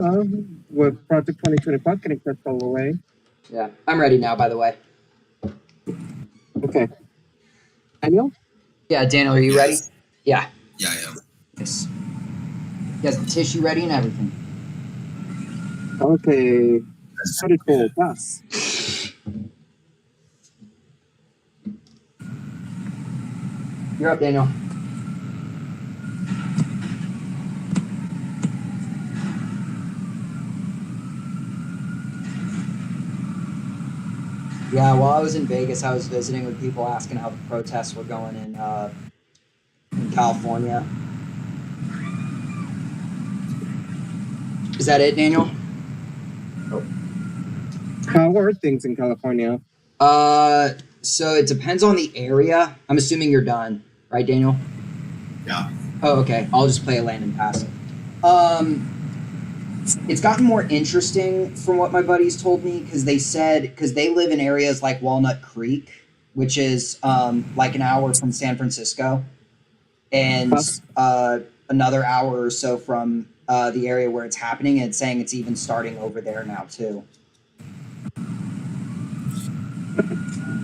with Project 2025 getting pushed all the way. Yeah, I'm ready now, by the way. Okay. Daniel? Yeah, Daniel, are you ready? Yes. Yeah. Yeah, I am. Yes. You guys, the tissue ready and everything. Okay. Pretty cool. Pass. You're up, Daniel. Yeah, while I was in Vegas, I was visiting with people asking how the protests were going in California. Is that it, Daniel? How are things in California? So it depends on the area. I'm assuming you're done, right, Daniel? Yeah. Oh, okay. I'll just play a land and pass. It's gotten more interesting from what my buddies told me because they said because they live in areas like Walnut Creek, which is like an hour from San Francisco, and Pass. another hour or so from the area where it's happening. And it's saying it's even starting over there now too.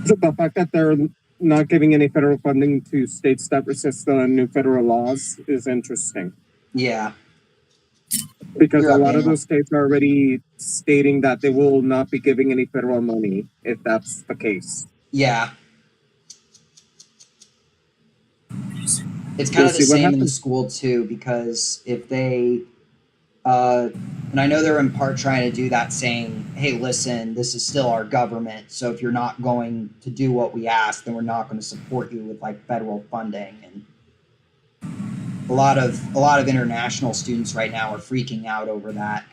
So the fact that they're not giving any federal funding to states that resist the new federal laws is interesting. Yeah. Because You're a up, lot of Daniel. those states are already stating that they will not be giving any federal money if that's the case. Yeah. It's kind We'll of the see what same in the happens. school too, because if they, and I know they're in part trying to do that, saying, "Hey, listen, this is still our government, so if you're not going to do what we ask, then we're not going to support you with like federal funding." And a lot of international students right now are freaking out over that.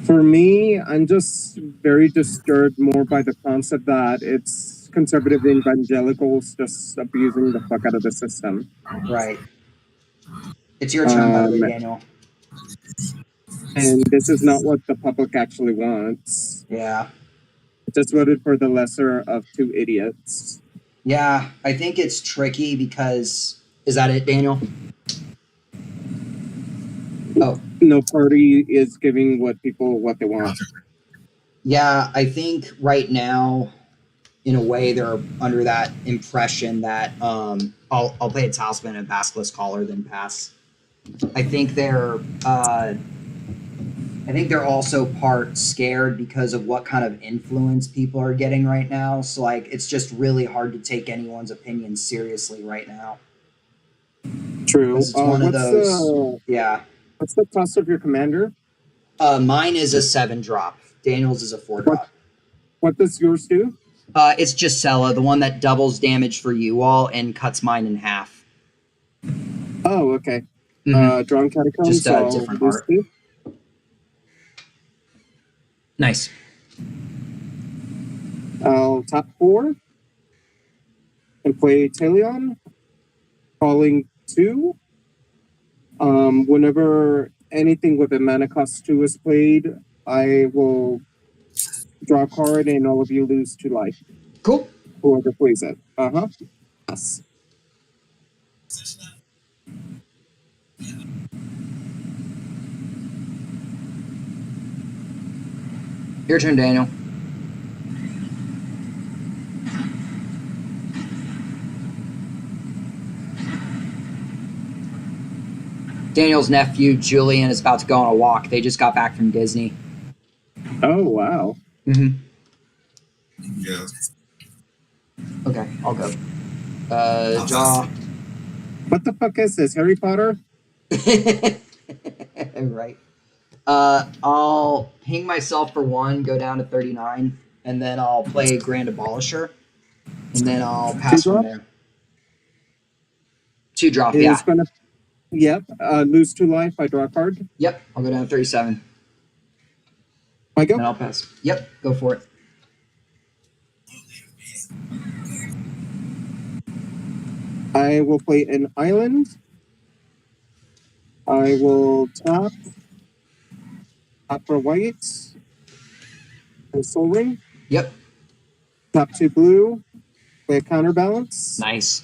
For me, I'm just very disturbed more by the concept that it's conservative evangelicals just abusing the fuck out of the system. Right. It's your turn, by the way, Daniel. And this is not what the public actually wants. Yeah. Just voted for the lesser of two idiots. Yeah, I think it's tricky because is that it, Daniel? Oh. No party is giving what people what they want. Yeah, I think right now, in a way, they're under that impression that I'll play a talisman and basilisk collar then pass. I think they're also part scared because of what kind of influence people are getting right now. So like it's just really hard to take anyone's opinion seriously right now. True. It's one of those. Yeah. What's the cost of your commander? Mine is a 7 drop. Daniel's is a 4 drop. What does yours do? It's Gisela, the one that doubles damage for you all and cuts mine in half. Oh, okay. Drawn catacombs. Just a different art. Nice. I'll top 4 and play Talion, calling 2. Whenever anything with a mana cost 2 is played, I will draw a card and all of you lose 2 life. Cool. Whoever plays it. Yes. Your turn, Daniel. Daniel's nephew, Julian, is about to go on a walk. They just got back from Disney. Oh, wow. Mm-hmm. Yeah. Okay, I'll go. Draw. What the fuck is this, Harry Potter? Right. I'll ping myself for 1, go down to 39, and then I'll play Grand Abolisher, and then I'll pass from there. 2 drop, yeah. Yep. Lose 2 life. I draw a card. Yep. I'll go down to 37. I go. And I'll pass. Yep. Go for it. I will play an island. I will tap for white. And Soul Ring. Yep. Tap 2 blue. Play a counterbalance. Nice.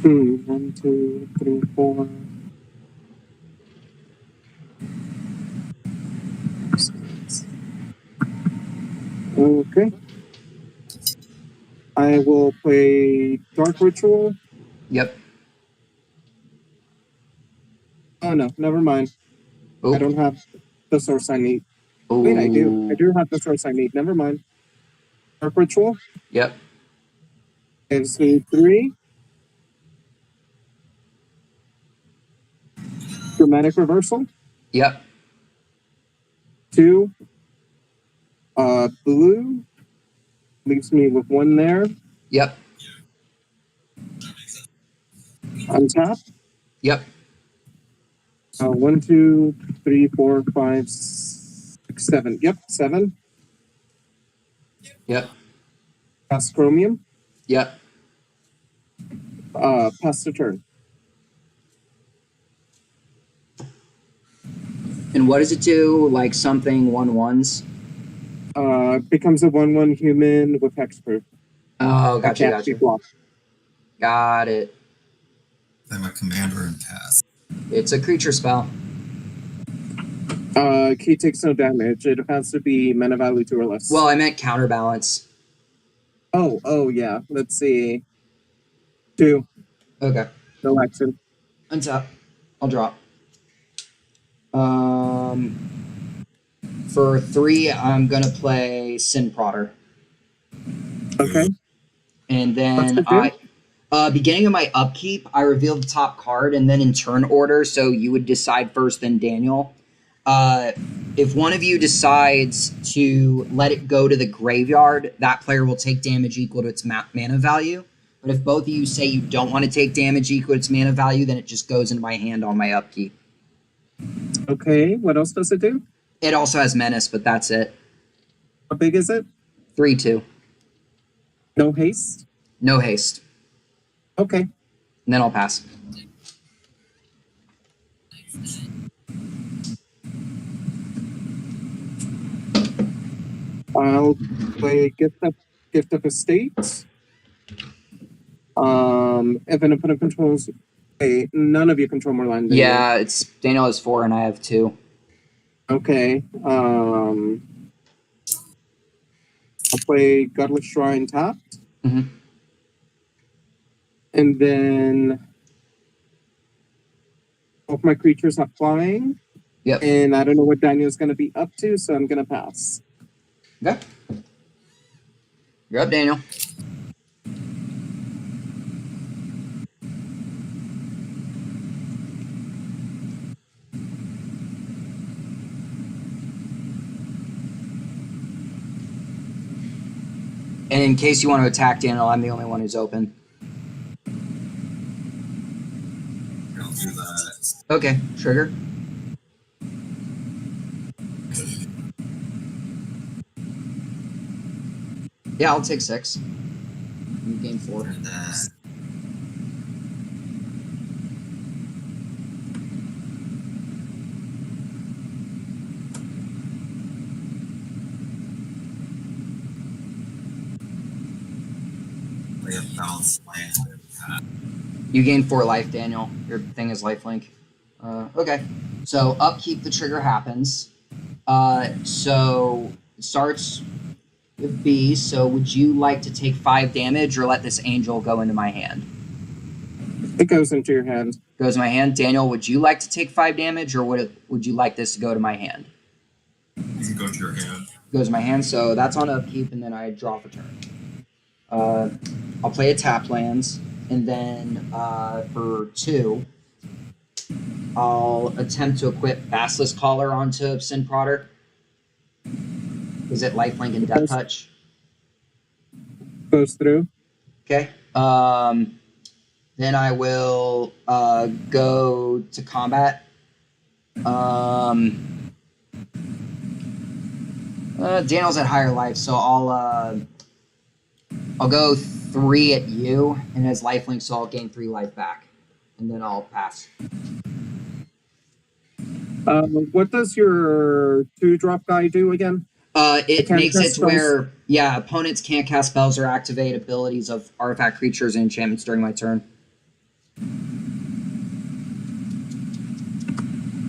1, 2, 3, 4. Okay. I will play Dark Ritual. Yep. Oh no, never mind. I Oh. don't have the source I need. Wait, I do. I do have the source I need. Never mind. Dark Ritual Yep. gives me 3. Dramatic Reversal. Yep. 2. Blue leaves me with 1 there. Yep. Untap. Yep. 1, 2, 3, 4, 5, 6, 7. Yep, 7. Yep. Pass Chromium. Yep. Pass the turn. And what does it do? Like something 1/1s? Becomes a 1/1 human with hexproof. Oh, That can't be blocked. Got it. I'm a commander and pass. It's a creature spell. He takes no damage. It has to be mana value 2 or less. Well, I meant counterbalance. Oh, yeah. Let's see. 2. Okay. No action. Untap. I'll drop. For 3, I'm gonna play Sin Prodder. Okay. And What's then it do? beginning of my upkeep, I reveal the top card, and then in turn order, so you would decide first, then Daniel. If one of you decides to let it go to the graveyard, that player will take damage equal to its mana value. But if both of you say you don't want to take damage equal to its mana value, then it just goes into my hand on my upkeep. Okay. What else does it do? It also has Menace, but that's it. How big is it? 3/2. No haste? No haste. Okay. And then I'll pass. I'll play Gift of Estate. If an opponent controls, none of you control more land than Yeah, it's Daniel has 4 and I have 2. you. Okay. I'll play Godless Shrine tapped. Mhm. And then both my creatures have flying. Yep. And I don't know what Daniel's going to be up to, so I'm going to pass. Okay. You're up, Daniel. And in case you want to attack Daniel, I'm the only one who's open. I'll do that. Okay, trigger. Yeah, I'll take 6. You gain 4. And then I have balanced land and pass. You gain 4 life, Daniel. Your thing is lifelink. Okay. So upkeep, the trigger happens. So it starts with B. So would you like to take 5 damage or let this angel go into my hand? It goes into your hand. Goes in my hand. Daniel, would you like to take 5 damage or would you like this to go to my hand? You can go to your hand. Goes in my hand. So that's on upkeep, and then I draw for turn. I'll play a tap lands, and then for 2, I'll attempt to equip Basilisk Collar onto Sin Prodder. Is it lifelink and death touch? Goes through. Okay. Then I will go to combat. Daniel's at higher life, so I'll go 3 at you, and as lifelink, so I'll gain 3 life back, and then I'll pass. What does your 2-drop guy do again? It can't makes cast it to spells? where, opponents can't cast spells or activate abilities of artifact creatures and enchantments during my turn.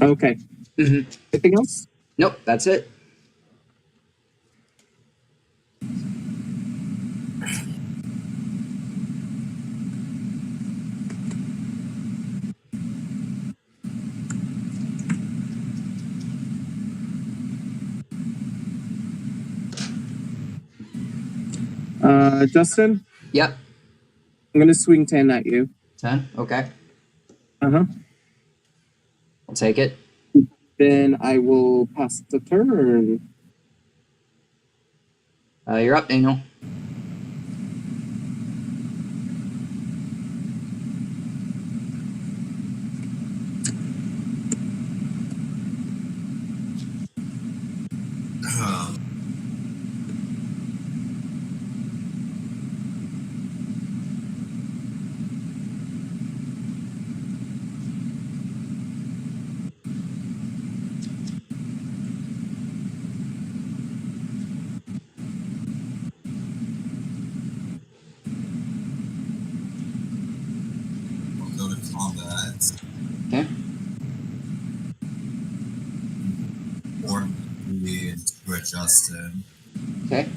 Okay. Mhm. Anything else? Nope, that's it. Justin, Yep. I'm gonna swing 10 at you. 10. Okay. Uh-huh. I'll take it. Then I will pass the turn. You're up, Daniel. Um, I'll go to combat. Okay. Or be to Justin. Okay.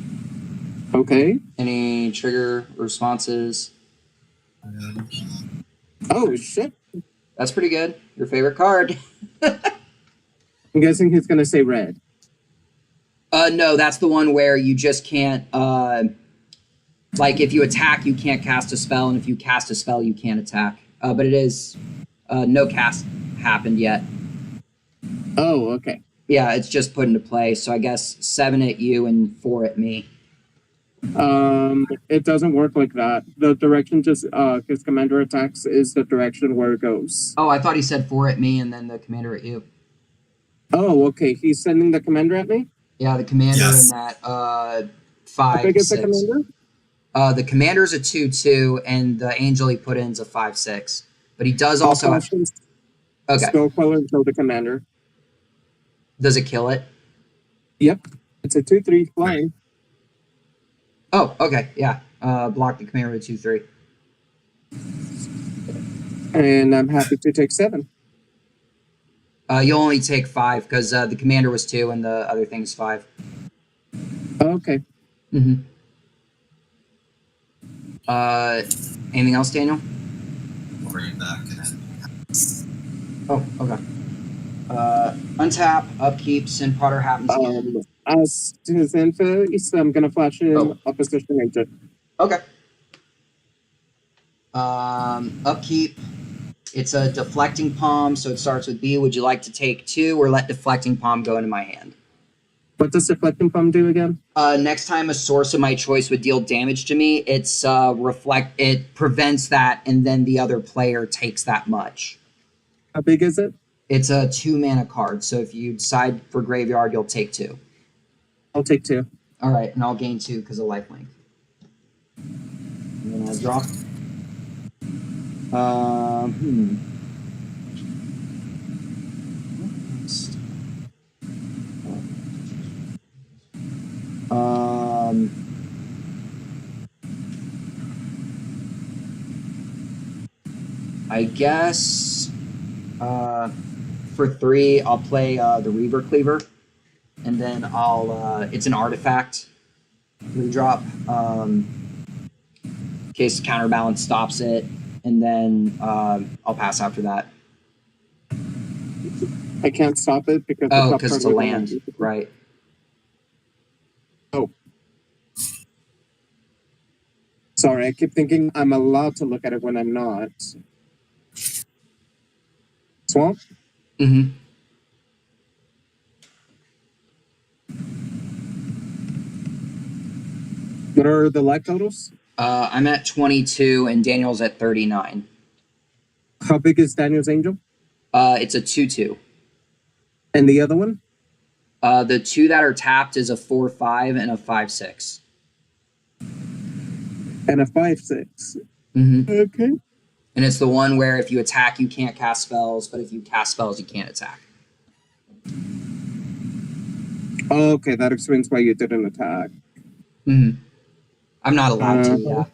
Okay. Any trigger responses? And, Oh, shit. That's pretty good. Your favorite card. I'm guessing he's gonna say red. No, that's the one where you just can't. Like if you attack, you can't cast a spell, and if you cast a spell, you can't attack. But it is no cast happened yet. Oh, okay. Yeah, it's just put into play. So I guess 7 at you and 4 at me. It doesn't work like that. The direction just his commander attacks is the direction where it goes. Oh, I thought he said 4 at me and then the commander at you. Oh, okay. He's sending the commander at me? Yeah, the commander Yes. in that How 5 big is the 6. commander? The commander's a 2/2, and the angel he put in is a 5/6. But he does also have. Okay. Spell color until the commander. Does it kill it? Yep. It's a 2/3 flying. Oh, okay. Yeah. Block the commander with 2/3. And I'm happy to take 7. You'll only take 5 because the commander was 2 and the other thing's 5. Okay. Mm-hmm. Anything else, Daniel? I'll bring it back. And Oh, okay. Untap, upkeep, Sin Potter happens again. As to his info, I'm gonna flash in Oh. opposition agent. Okay. Upkeep. It's a deflecting palm, so it starts with B. Would you like to take 2 or let deflecting palm go into my hand? What does deflecting palm do again? Next time a source of my choice would deal damage to me, it prevents that, and then the other player takes that much. How big is it? It's a 2 mana card, so if you decide for graveyard, you'll take 2. I'll take 2. All right, and I'll gain 2 because of lifelink. And then I draw. I guess for 3, I'll play the Reaver Cleaver, and then it's an artifact, 3-drop, in case counterbalance stops it, and then I'll pass after that. I can't stop it because Oh, because it's a land, right? Oh. Sorry, I keep thinking I'm allowed to look at it when I'm not. Swamp? Mm-hmm. What are the life totals? I'm at 22 and Daniel's at 39. How big is Daniel's Angel? It's a 2/2. And the other one? The 2 that are tapped is a 4/5 and a 5/6. And a 5/6. Mm-hmm. Okay. And it's the one where if you attack, you can't cast spells, but if you cast spells, you can't attack. Okay, that explains why you didn't attack. Mm-hmm. I'm not allowed to, yeah.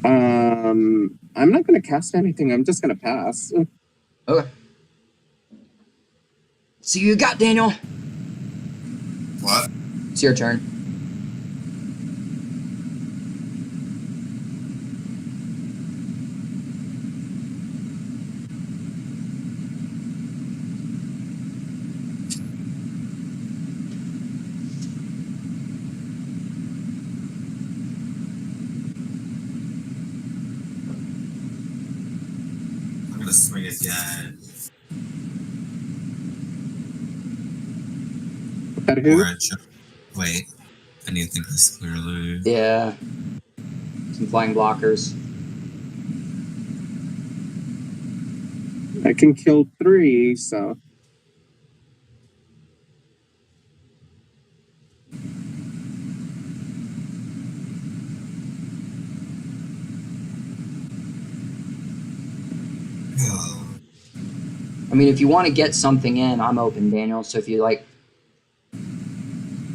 I'm not gonna cast anything. I'm just gonna pass. Okay. See you got, Daniel. What? It's your turn. I'm gonna swing again. At who? Wait, I need to think this clearly. Yeah. Some flying blockers. I can kill 3, so I mean, if you want to get something in, I'm open, Daniel. So if you like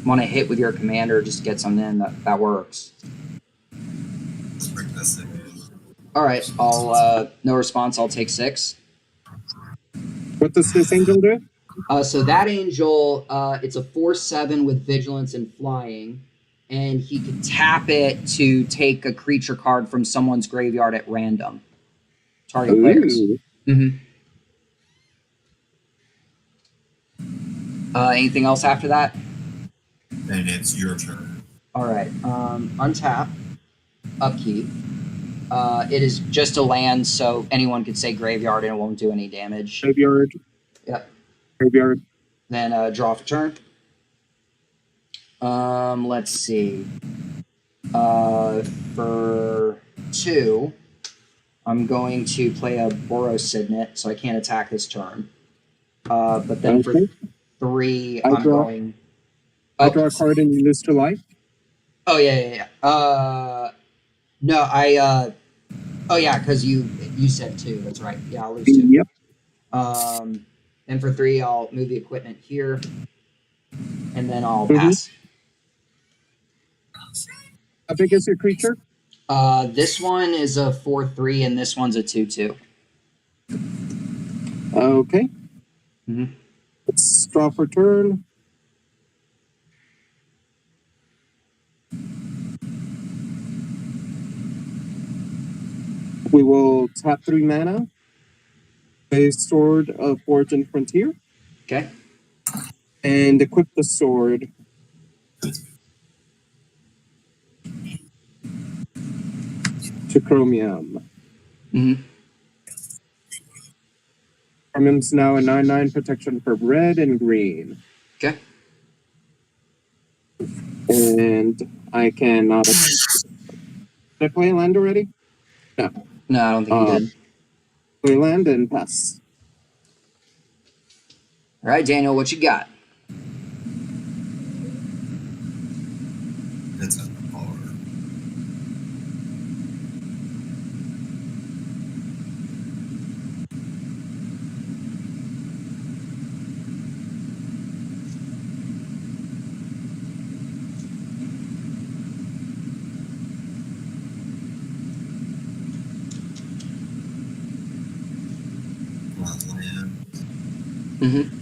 want to hit with your commander, just get something in. That works. Let's bring this in. All right. I'll no response. I'll take 6. what does this angel do? So that angel, it's a 4/7 with vigilance and flying, and he can tap it to take a creature card from someone's graveyard at random. Target players. Ooh. Mm-hmm. Anything else after that? And it's your turn. All right. Untap. Upkeep. It is just a land, so anyone could say graveyard and it won't do any damage. Graveyard. Yep. Graveyard. Then draw for turn. Let's see. For 2, I'm going to play a Boros Signet, so I can't attack this turn. But then for Okay. 3, I I'm draw- going. I draw a card and you lose to life. Oh yeah. No, oh yeah, because you said 2. That's right. Yeah, I'll lose 2. Yep. Then for 3, I'll move the equipment here, and then I'll Mhm. pass. How big is your creature? This one is a 4/3, and this one's a 2/2. Okay. Mhm. Let's draw for turn. We will tap 3 mana. A Sword of Fortune Frontier. Okay. And equip the sword. To Chromium. Mm-hmm. Chromium's now a 9/9 protection for red and green. Okay. And I cannot. Did I play a land already? No, I don't think you did. Play land and pass. All right, Daniel, what you got? It's a bar. Land. Mm-hmm.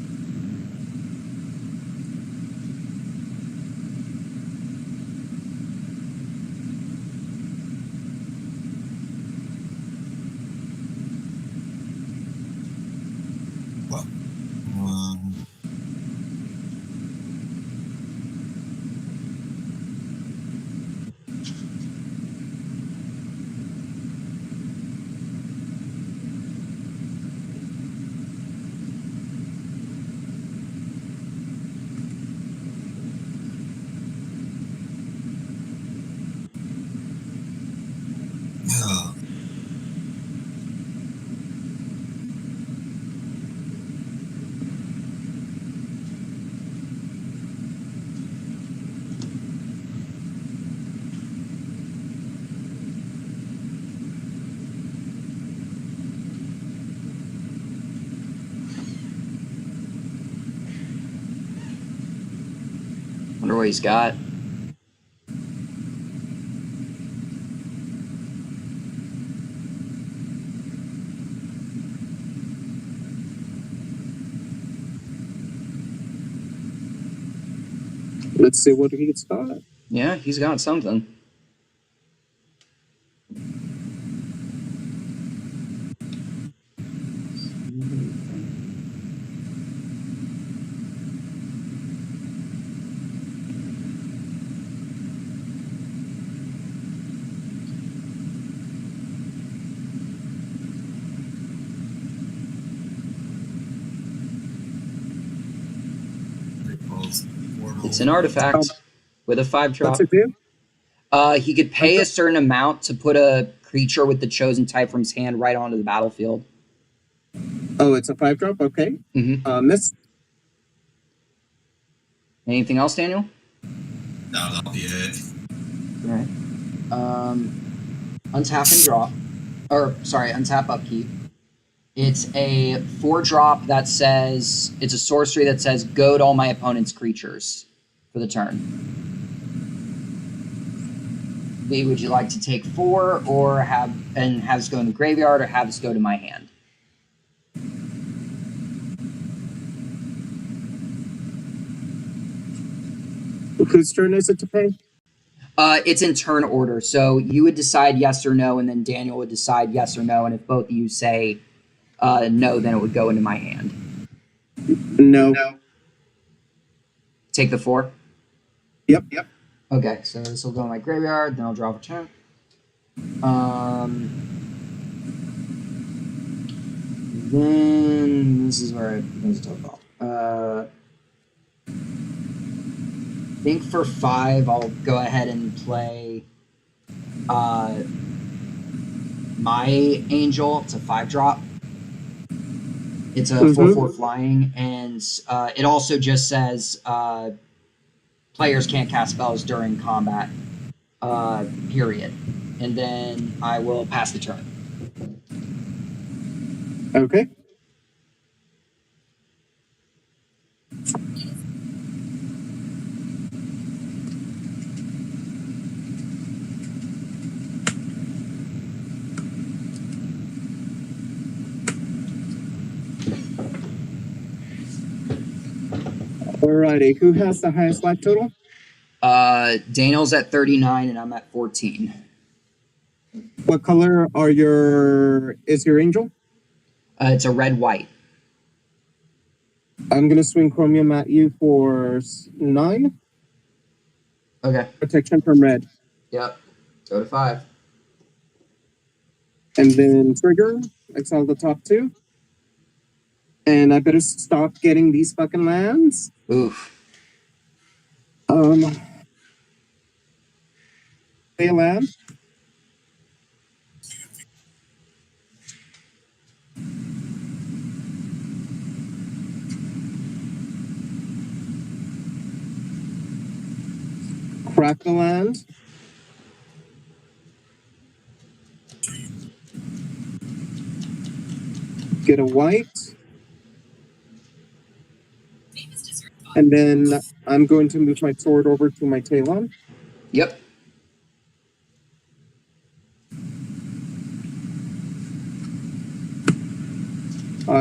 Well, Wonder what he's got. Let's see what he's got. Yeah, he's got something. It's an artifact with a 5-drop. What's it do? He could pay a certain amount to put a creature with the chosen type from his hand right onto the battlefield. Oh, it's a 5-drop? Okay. Mm-hmm. Miss? Anything else, Daniel? No, that'll be it. All right. Untap and drop. Or, sorry, untap upkeep. It's a 4-drop that says, it's a sorcery that says, goad all my opponent's creatures for the turn. B, would you like to take 4 or have this go in the graveyard or have this go to my hand? Whose turn is it to pay? It's in turn order. So you would decide yes or no, and then Daniel would decide yes or no. And if both of you say no, then it would go into my hand. No. Take the 4? Yep. Okay, so this will go in my graveyard, then I'll draw for turn. Then this is where there's a total. I think for 5, I'll go ahead and play my Angel. It's a 5-drop. It's a 4/4 flying, and it also just says players can't cast spells during combat. Period. And then I will pass the turn. Okay. Alrighty, who has the highest life total? Daniel's at 39 and I'm at 14. What color is your angel? It's a red-white. I'm gonna swing Chromium at you for 9. Okay. Protection from red. Yep. Go to 5. And then trigger, exile the top 2. And I better stop getting these fucking lands. Oof. Pay a land. Crack the land. Get a white. And then I'm going to move my sword over to my Talon. Yep.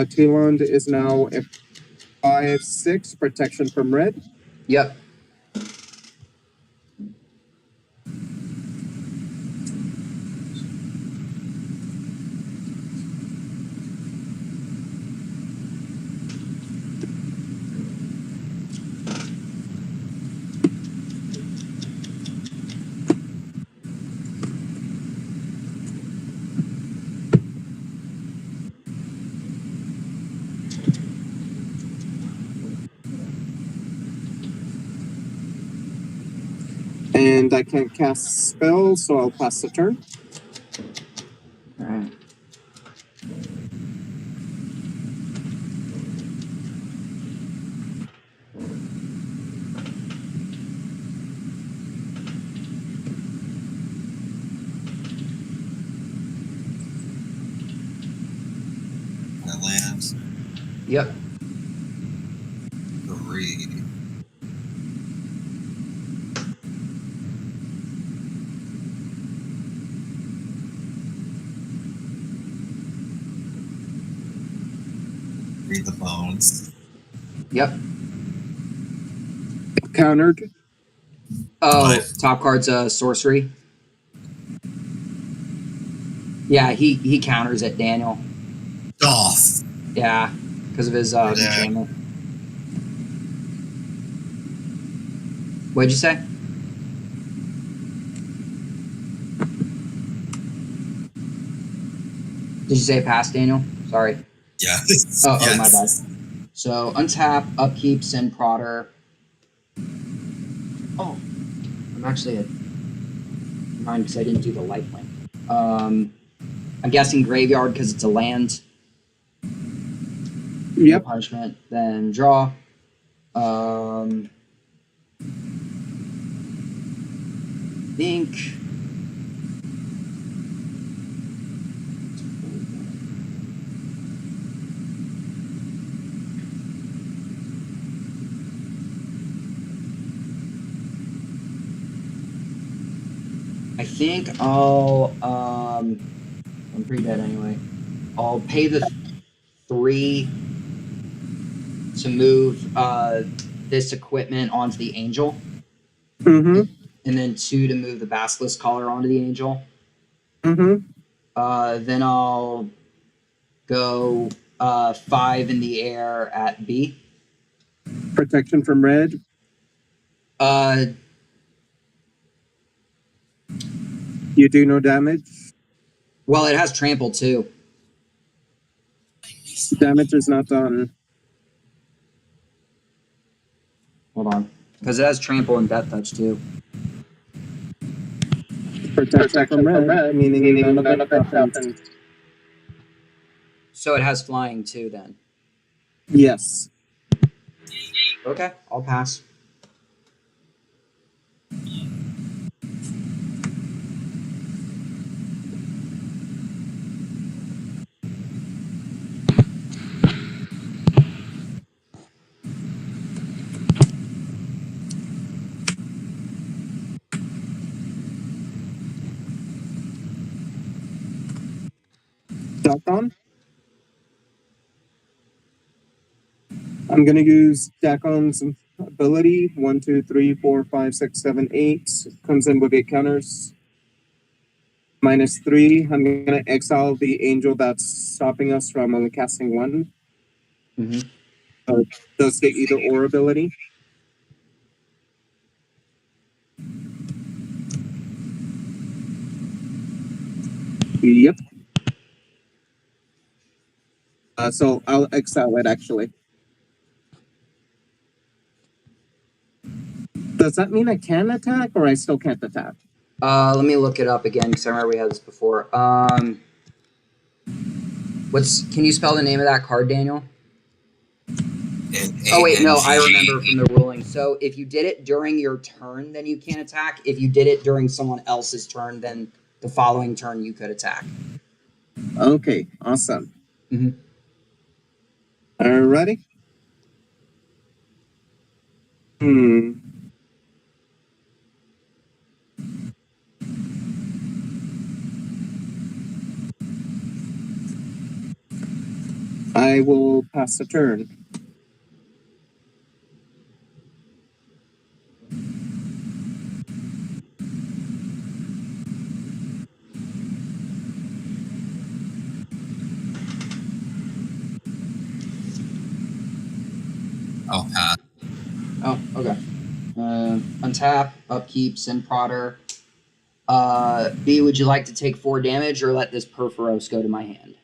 Talon is now a 5/6 protection from red. Yep. And I can't cast spells, so I'll pass the turn. All right. That lands. Yep. 3. Read the bones. Yep. Countered. Oh, But- top card's a sorcery. Yeah, he counters it, Daniel. Off. Yeah, because of his Yeah. enchantment. What'd you say? Did you say pass, Daniel? Sorry. Yeah. Oh, yes. my bad. So untap, upkeep, send Prodder. Oh, I'm actually at mine because I didn't do the lifelink. I'm guessing graveyard because it's a land. No Yep. punishment. Then draw. Think. I think I'll I'm pretty dead anyway. I'll pay the 3 to move this equipment onto the angel, Mm-hmm. and then 2 to move the basilisk collar onto the angel. Mm-hmm. Then I'll go 5 in the air at B. Protection from red. You do no damage. Well, it has trample too. Damage is not done. Hold on, because it has trample and death touch too. Protection from red, meaning none of it happens. So it has flying too then. Yes. Okay, I'll pass. Dakon. I'm gonna use Dakon's ability. 1, 2, 3, 4, 5, 6, 7, 8. Comes in with 8 counters. -3. I'm gonna exile the angel that's stopping us from only casting 1. Mm-hmm. Does the either or ability. Yep. So I'll exile it actually. Does that mean I can attack or I still can't attack? Let me look it up again because I remember we had this before. Can you spell the name of that card, Daniel? Oh wait, no, I remember from the ruling. So if you did it during your turn, then you can't attack. If you did it during someone else's turn, then the following turn you could attack. Okay, awesome. Mhm. Alrighty. I will pass the turn. I'll pass. Oh, okay. Untap, upkeep, send Prodder. B, would you like to take 4 damage or let this Perforos go to my hand?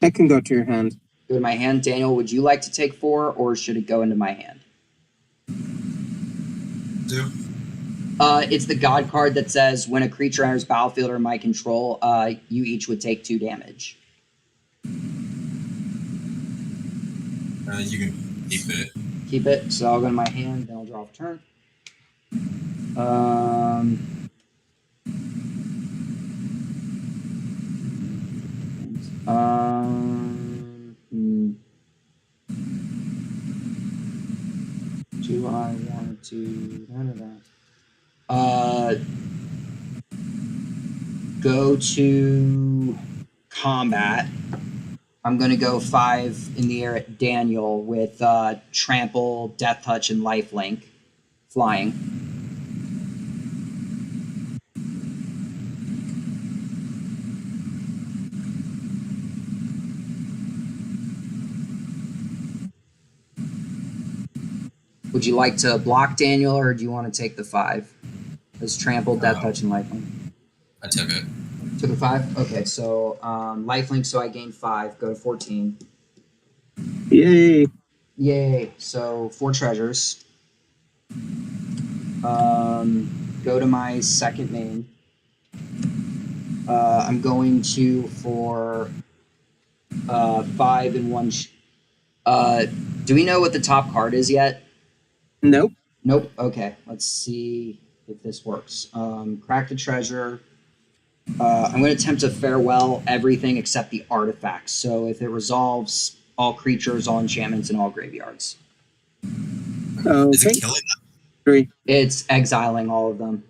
It can go to your hand. Go to my hand. Daniel, would you like to take 4 or should it go into my hand? Do. It's the God card that says when a creature enters battlefield or my control, you each would take 2 damage. You can keep it. Keep it. So I'll go to my hand, then I'll draw off turn. Do I want to go to combat? I'm going to go 5 in the air at Daniel with trample, death touch, and lifelink flying. Would you like to block Daniel, or do you want to take the 5? There's trample, death touch, and lifelink. I took it. Took a 5? Okay, so lifelink, so I gained 5. Go to 14. Yay! Yay. So 4 treasures. Go to my second main. I'm going to for 5 and 1. Do we know what the top card is yet? Nope. Nope. Okay. Let's see if this works. Crack the treasure. I'm going to attempt to farewell everything except the artifacts. So if it resolves, all creatures, all enchantments, and all graveyards. Is Okay. it killing them? 3. It's exiling all of them.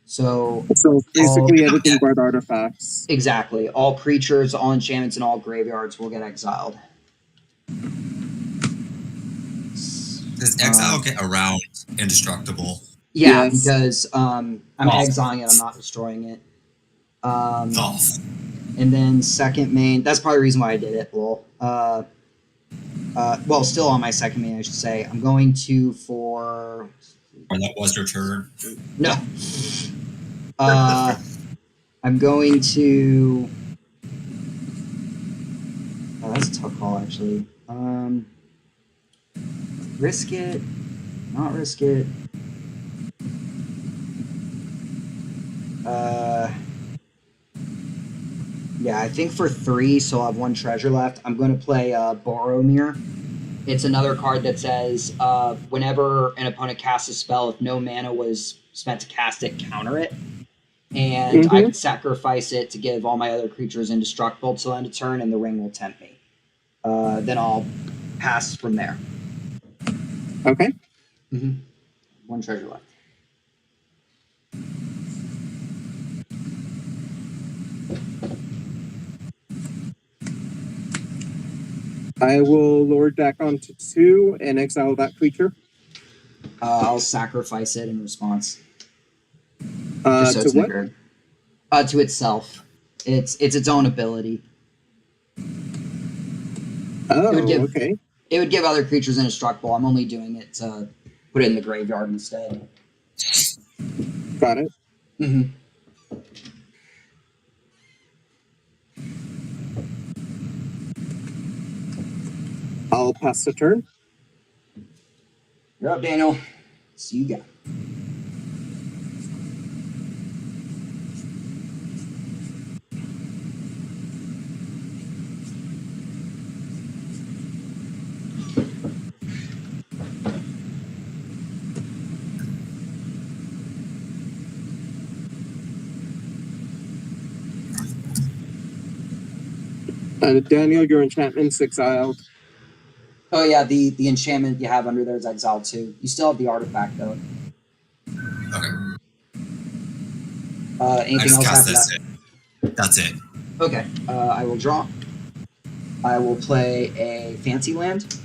So So basically Oh, everything yeah. but artifacts. exactly, all creatures, all enchantments, and all graveyards will get exiled. Does exile get around indestructible? Yeah, Yes. because I'm Oh. exiling it. I'm not destroying it. Oh, And then second main. That's probably the reason why I did it. Well, well, still on my second main, I should say. I'm going to for or that was your turn. no. I'm going to. Oh, that's a tough call, actually. Risk it, not risk it. Yeah, I think for 3, so I'll have 1 treasure left. I'm going to play Boromir. It's another card that says whenever an opponent casts a spell, if no mana was spent to cast it, counter it. And I can sacrifice it to give all my other creatures indestructible till end of turn, and the ring will tempt me. Then I'll pass from there. Okay. 1 treasure left. I will lower deck onto 2 and exile that creature. I'll sacrifice it in response. To it's what? niggered. To itself. It's its own ability. Oh, It would give- okay. It would give other creatures indestructible. I'm only doing it to put it in the graveyard instead. Got it. Mm-hmm. I'll pass the turn. You're up, Daniel. See you got. Daniel, your enchantment's exiled. Oh yeah, the enchantment you have under there is exiled too. You still have the artifact though. Okay. I Anything just else cast after this. that? That's it. Okay. I will draw. I will play a fancy land.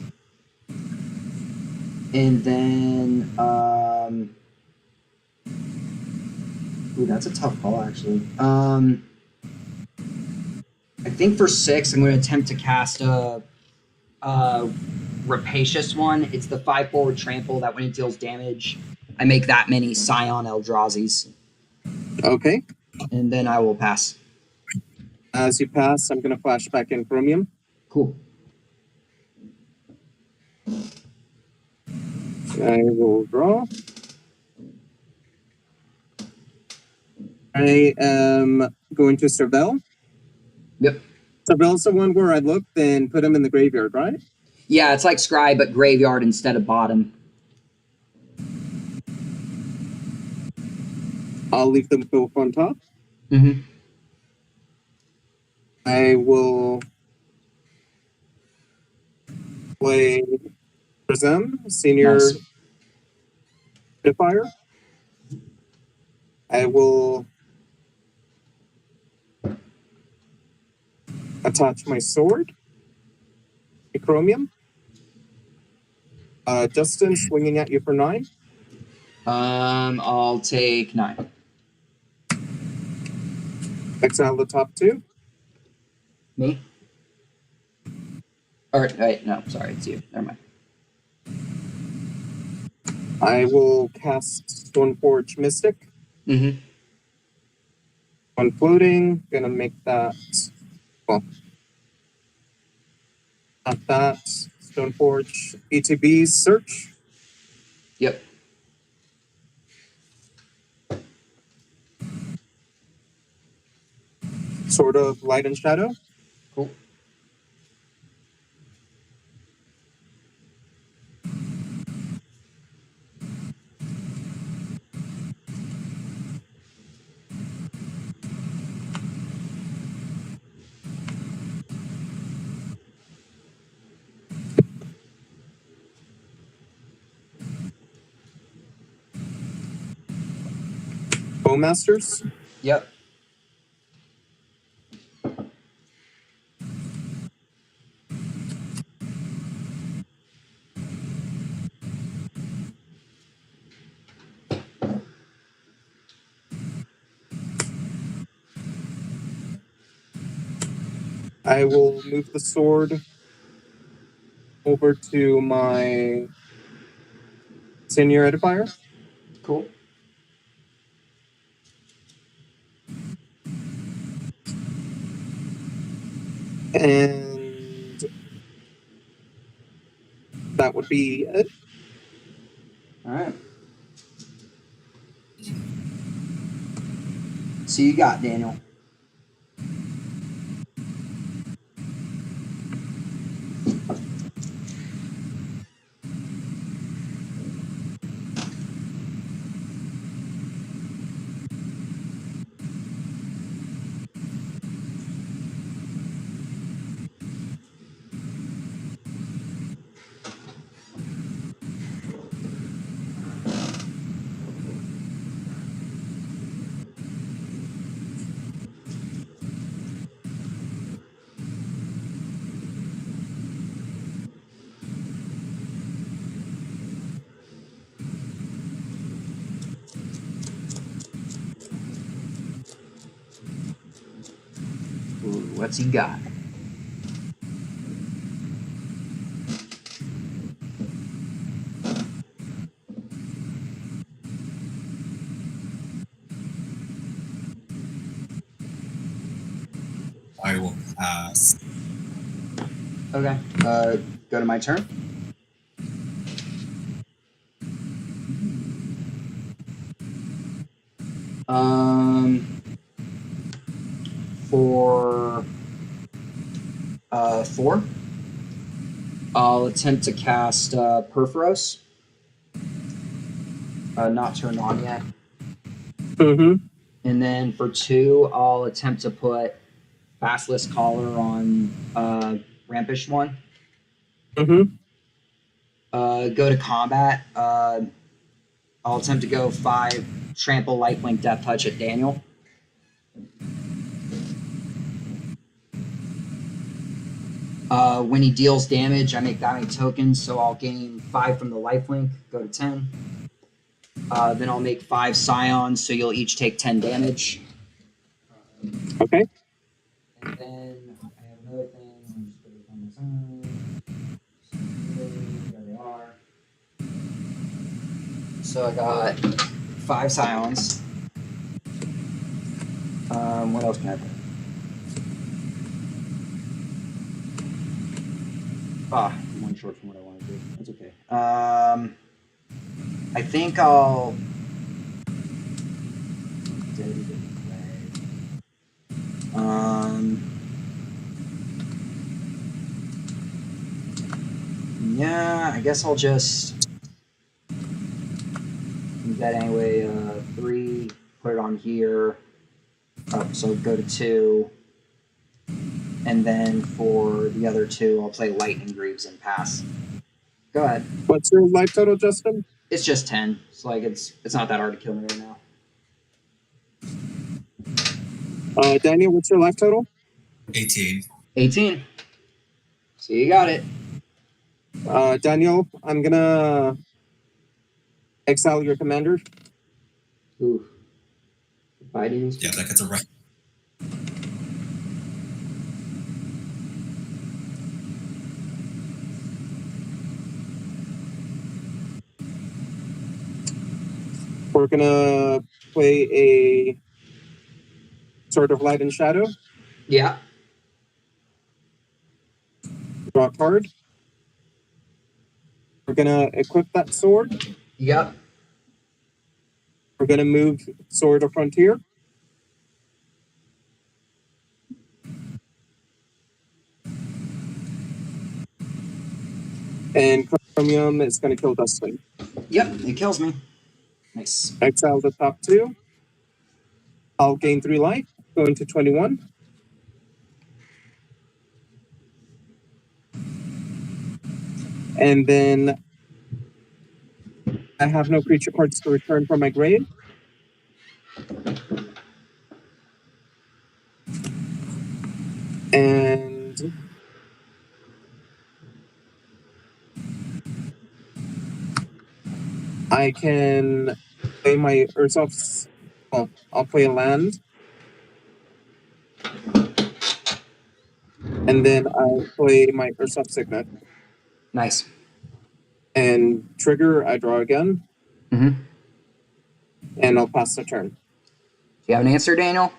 And then ooh, that's a tough call actually. I think for 6 I'm going to attempt to cast a rapacious one. It's the 5/4 trample that when it deals damage, I make that many Scion Eldrazi's. Okay. And then I will pass. As you pass, I'm going to flash back in Chromium. Cool. I will draw. I am going to Cervelle. Yep. Cervelle's the one where I looked and put him in the graveyard, right? Yeah, it's like Scry, but graveyard instead of bottom. I'll leave them both on top. Mm-hmm. I will play Prism, Senior Nice. Modifier. I will attach my sword to Chromium. Justin, swinging at you for 9. I'll take 9. Exile the top 2. Me? Or wait, no, sorry, it's you. Never mind. I will cast Stoneforge Mystic. Mm-hmm. On floating, gonna make that. Well, not that. Stoneforge ETB's search. Yep. Sort of light and shadow. Cool. Bowmasters. Yep. I will move the sword over to my senior edifier. Cool. And that would be it. All right. So you got Daniel. Ooh, what's he got? I will pass. Okay. Go to my turn. For 4, I'll attempt to cast Perforos. Not turned on yet. Mm-hmm. And then for 2, I'll attempt to put Basilisk Collar on Rampish one. Mm-hmm. Go to combat. I'll attempt to go 5 Trample Lifelink Death Touch at Daniel. When he deals damage, I make that many tokens, so I'll gain 5 from the lifelink, go to 10. Then I'll make 5 Scions, so you'll each take 10 damage. Okay. And then I have another thing. I'll just put it on the side. There they are. So I got 5 Scions. What else can I put? I'm one short from what I want to do. That's okay. I think I'll. Yeah, I guess I'll just do that anyway. 3, put it on here. So go to 2. And then for the other 2, I'll play Lightning Greaves and pass. Go ahead. What's your life total, Justin? It's just 10. It's like it's not that hard to kill me right now. Daniel, what's your life total? 18. 18. So you got it. Daniel, I'm gonna exile your commander. Ooh. Fighting. Yeah, that gets a right. We're gonna play a Sword of Light and Shadow. Yeah. Draw a card. We're gonna equip that sword. Yep. We're gonna move Sword of Frontier. And Chromium is gonna kill Dustin. Yep. It kills me. Nice. Exile the top two. I'll gain 3 life, going to 21. And then I have no creature cards to return from my grave. And I can play my Ursof's. Well, I'll play a land. And then I'll play my Ursof's Signet. Nice. And trigger, I draw again. Mm-hmm. And I'll pass the turn. Do you have an answer, Daniel?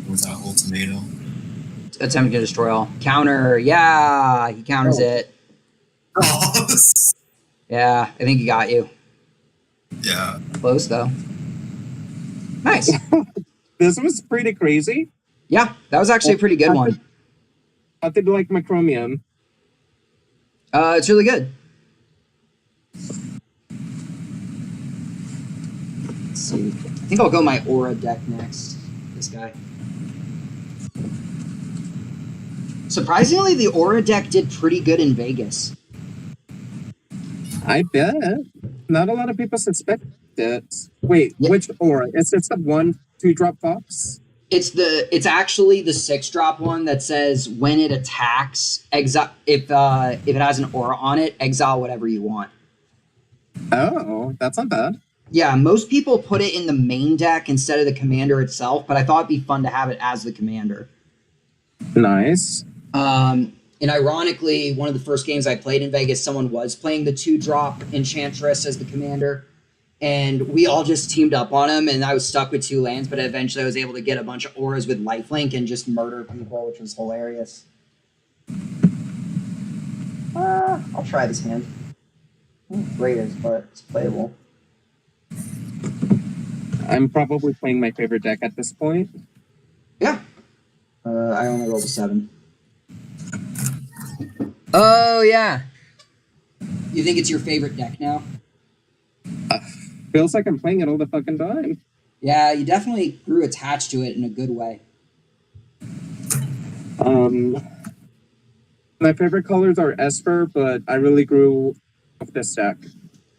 With that ultimatum. Attempt to destroy all. Counter. Yeah. He counters it. Oh, Yeah. I think he got you. yeah. Close, though. Nice. This was pretty crazy. Yeah. That was actually a pretty good one. I did like my Chromium. It's really good. Let's see. I think I'll go my Aura deck next. This guy. Surprisingly, the Aura deck did pretty good in Vegas. I bet. Not a lot of people suspect it. Wait, Yeah. which aura? Is it the 1/2 drop box? It's actually the 6-drop one that says when it attacks, exile if it has an aura on it, exile whatever you want. Oh, that's not bad. Yeah, most people put it in the main deck instead of the commander itself, but I thought it'd be fun to have it as the commander. Nice. And ironically, one of the first games I played in Vegas, someone was playing the 2-drop Enchantress as the commander. And we all just teamed up on him, and I was stuck with 2 lands, but eventually I was able to get a bunch of auras with lifelink and just murder people, which was hilarious. I'll try this hand. Great, but it's playable. I'm probably playing my favorite deck at this point. Yeah. I only rolled a 7. Oh, yeah. You think it's your favorite deck now? Feels like I'm playing it all the fucking time. Yeah, you definitely grew attached to it in a good way. My favorite colors are Esper, but I really grew off this deck.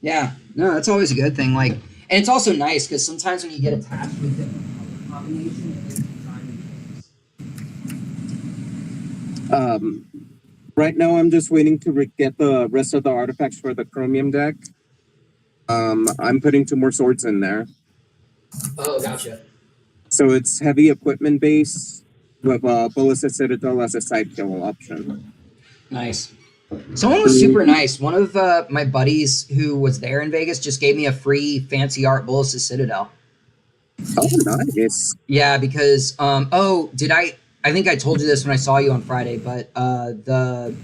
Yeah, no, that's always a good thing. Like, and it's also nice because sometimes when you get attached with different color combinations, it makes you try new things. Right now I'm just waiting to get the rest of the artifacts for the Chromium deck. I'm putting 2 more swords in there. Oh, gotcha. So it's heavy equipment base with Ballistic Citadel as a side kill option. Nice. Someone was super nice. One of my buddies who was there in Vegas just gave me a free fancy art Ballistic Citadel. Oh, nice. Yeah, because I think I told you this when I saw you on Friday, but the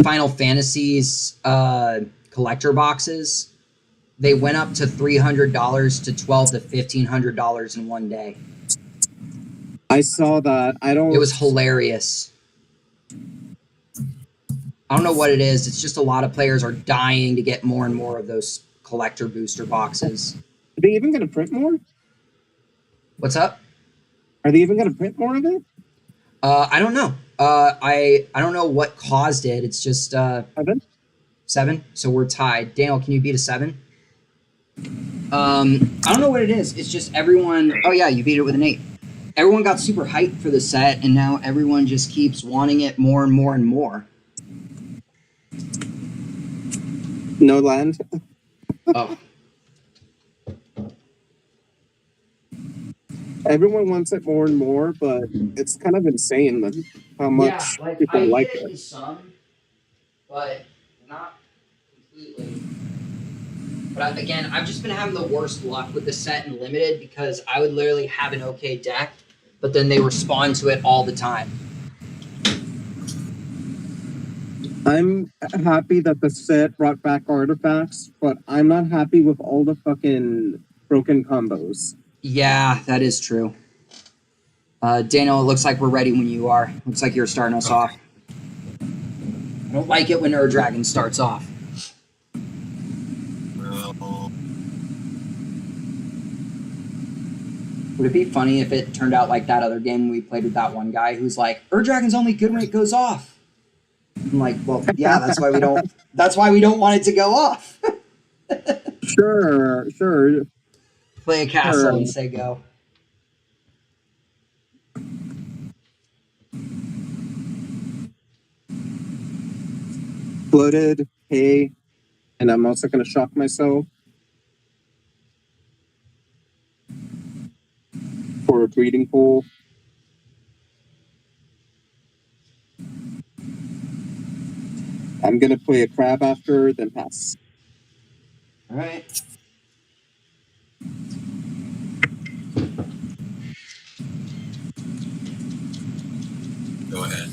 Final Fantasies collector boxes, they went up to $300 to $1,200 to $1,500 in one day. I saw that. It was hilarious. I don't know what it is. It's just a lot of players are dying to get more and more of those collector booster boxes. Are they even going to print more? What's up? Are they even going to print more of it? I don't know. I don't know what caused it. It's just 7? 7. So we're tied. Daniel, can you beat a 7? I don't know what it is. It's just everyone. Oh yeah, you beat it with an 8. Everyone got super hyped for the set, and now everyone just keeps wanting it more and more and more. No land. Oh, Everyone wants it more and more, but it's kind of insane how much people like it. in some, but not completely. But again, I've just been having the worst luck with the set in limited because I would literally have an okay deck, but then they respond to it all the time. I'm happy that the set brought back artifacts, but I'm not happy with all the fucking broken combos. Yeah, that is true. Daniel, it looks like we're ready when you are. Looks like you're starting us off. I don't like it when Ur Dragon starts off. Well, Would it be funny if it turned out like that other game we played with that one guy who's like, Ur Dragon's only good when it goes off? I'm like, well, yeah, that's why we don't. That's why we don't want it to go off. Sure. Play a castle Sure. and say go. Floated, hay, and I'm also going to shock myself for a breeding pool. I'm going to play a crab after, then pass. All right. go ahead.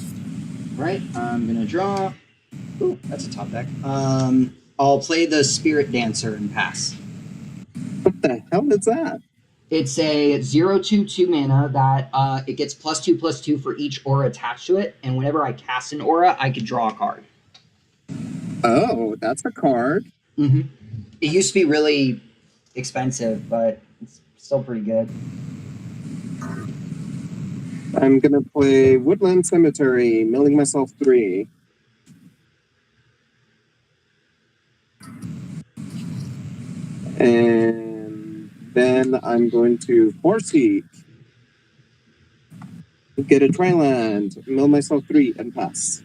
Right. I'm gonna draw. Ooh, that's a top deck. I'll play the Spirit Dancer and pass. What the hell is that? It's a 0/2/2 mana that it gets +2/+2 for each aura attached to it, and whenever I cast an aura, I could draw a card. Oh, that's a card. Mm-hmm. It used to be really expensive, but it's still pretty good. I'm going to play Woodland Cemetery, milling myself 3. And then I'm going to Force Seek, get a Triland, mill myself 3, and pass.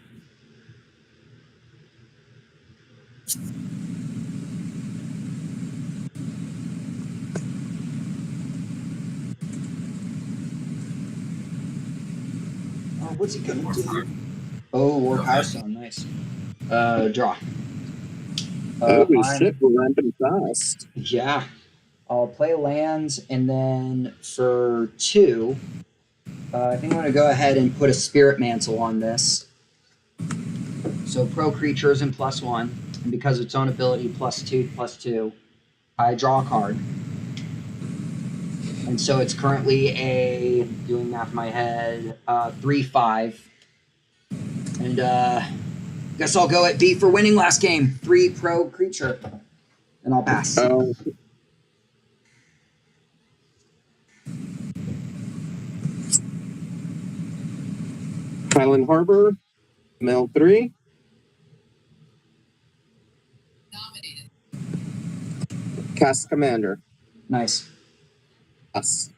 Oh, what's he gonna do? Oh, War Power Stone, nice. Draw. Holy I'm- shit, we're ramping fast. Yeah. I'll play lands, and then for 2, I think I'm going to go ahead and put a Spirit Mantle on this. So pro creatures and +1, and because of its own ability, +2/+2, I draw a card. And so it's currently a, doing math in my head, 3/5. And guess I'll go at B for winning last game. 3 pro creature. And I'll pass. Oh. Highland Harbor, mill 3. Cast Commander. Nice. Yes.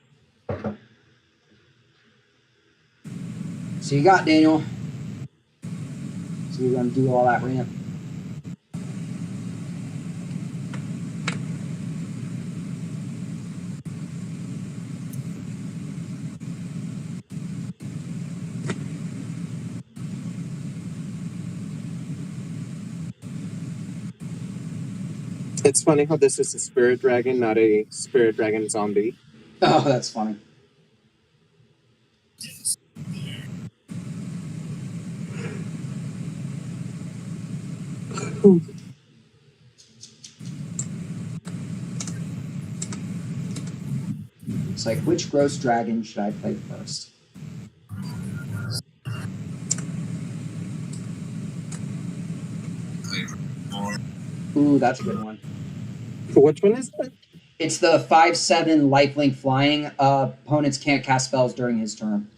So you got Daniel. So you're gonna do all that ramp. It's funny how this is a Spirit Dragon, not a Spirit Dragon zombie. Oh, that's funny. Yes. It's like, which gross dragon should I play first? Ooh, that's a good one. Which one is it? It's the 5/7 lifelink flying. Opponents can't cast spells during his turn.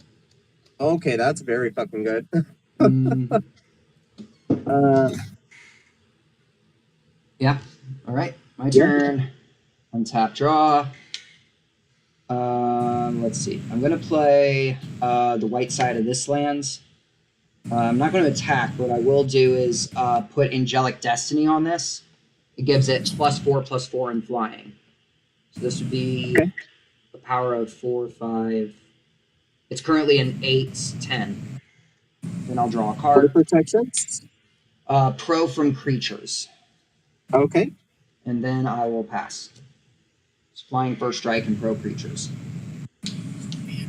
Okay, that's very fucking good. Mm, Uh, yeah. All right. My Yeah. turn. Untap, draw. Let's see. I'm gonna play the white side of this lands. I'm not going to attack. What I will do is put Angelic Destiny on this. It gives it +4/+4 in flying. So this would be Okay. the power of 4, 5. It's currently an 8, 10. Then I'll draw a Other card. protections? Pro from creatures. Okay. And then I will pass. It's flying first strike and pro creatures.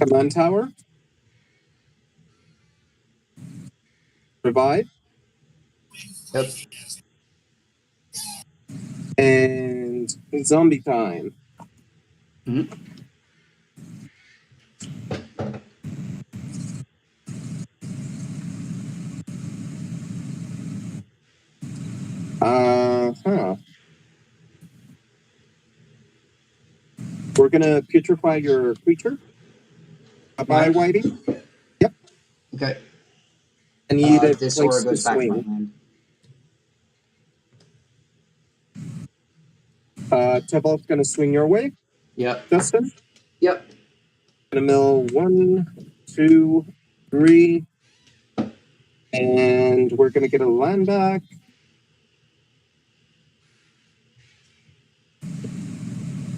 Command tower. Revive. Yep. And zombie time. Mhm. Huh. We're gonna putrefy your creature. Bye, Mine? Whitey. Okay. I need a This place aura to goes back to my swing. hand. Tybalt's gonna swing your way, Yep. Justin. Yep. Gonna mill 1, 2, 3, and we're gonna get a land back.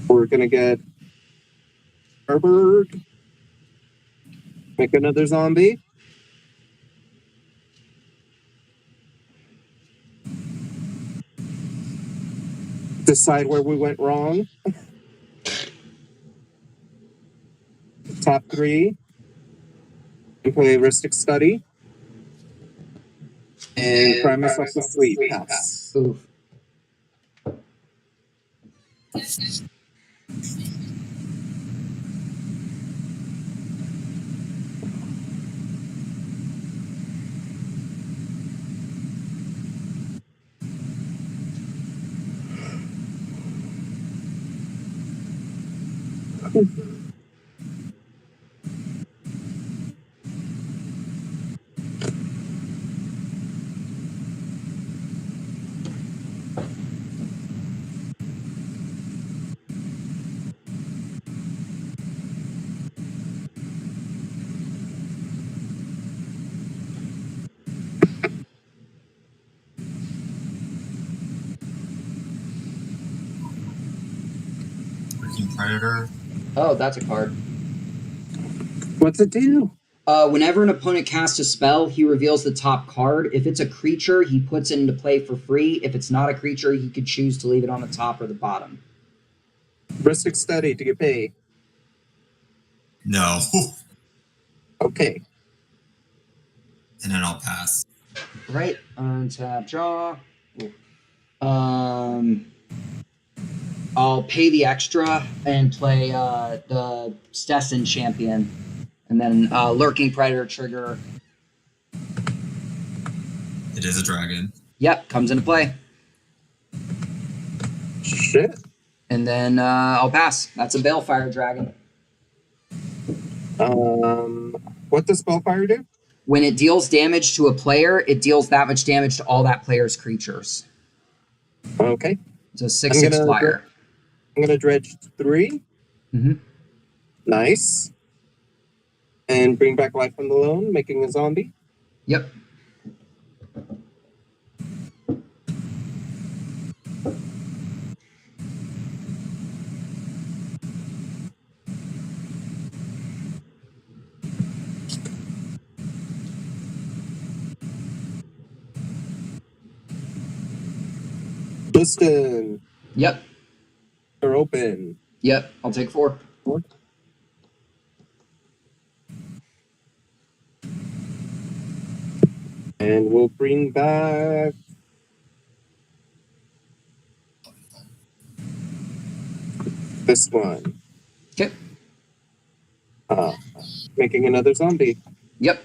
We're gonna get Herbert. Make another zombie. Decide where we went wrong. Top 3. And play Ristic Study. And cry myself to sleep. Pass. Oof. Lurking Predator. Oh, that's a card. What's it do? Whenever an opponent casts a spell, he reveals the top card. If it's a creature, he puts it into play for free. If it's not a creature, he could choose to leave it on the top or the bottom. Ristic Study to get paid. No. Okay. And then I'll pass. Right. Untap, draw. I'll pay the extra and play the Stetson Champion. And then Lurking Predator trigger. It is a dragon. Yep, comes into play. Shit. And then I'll pass. That's a Balefire Dragon. What does Spellfire do? When it deals damage to a player, it deals that much damage to all that player's creatures. Okay. It's a 6/6 flyer. I'm gonna dredge 3. Mm-hmm. Nice. And bring back life from the loan, making a zombie. Yep. Justin, Yep. they're open. Yep. I'll take 4. And we'll bring back this one. Okay. Making another zombie. Yep.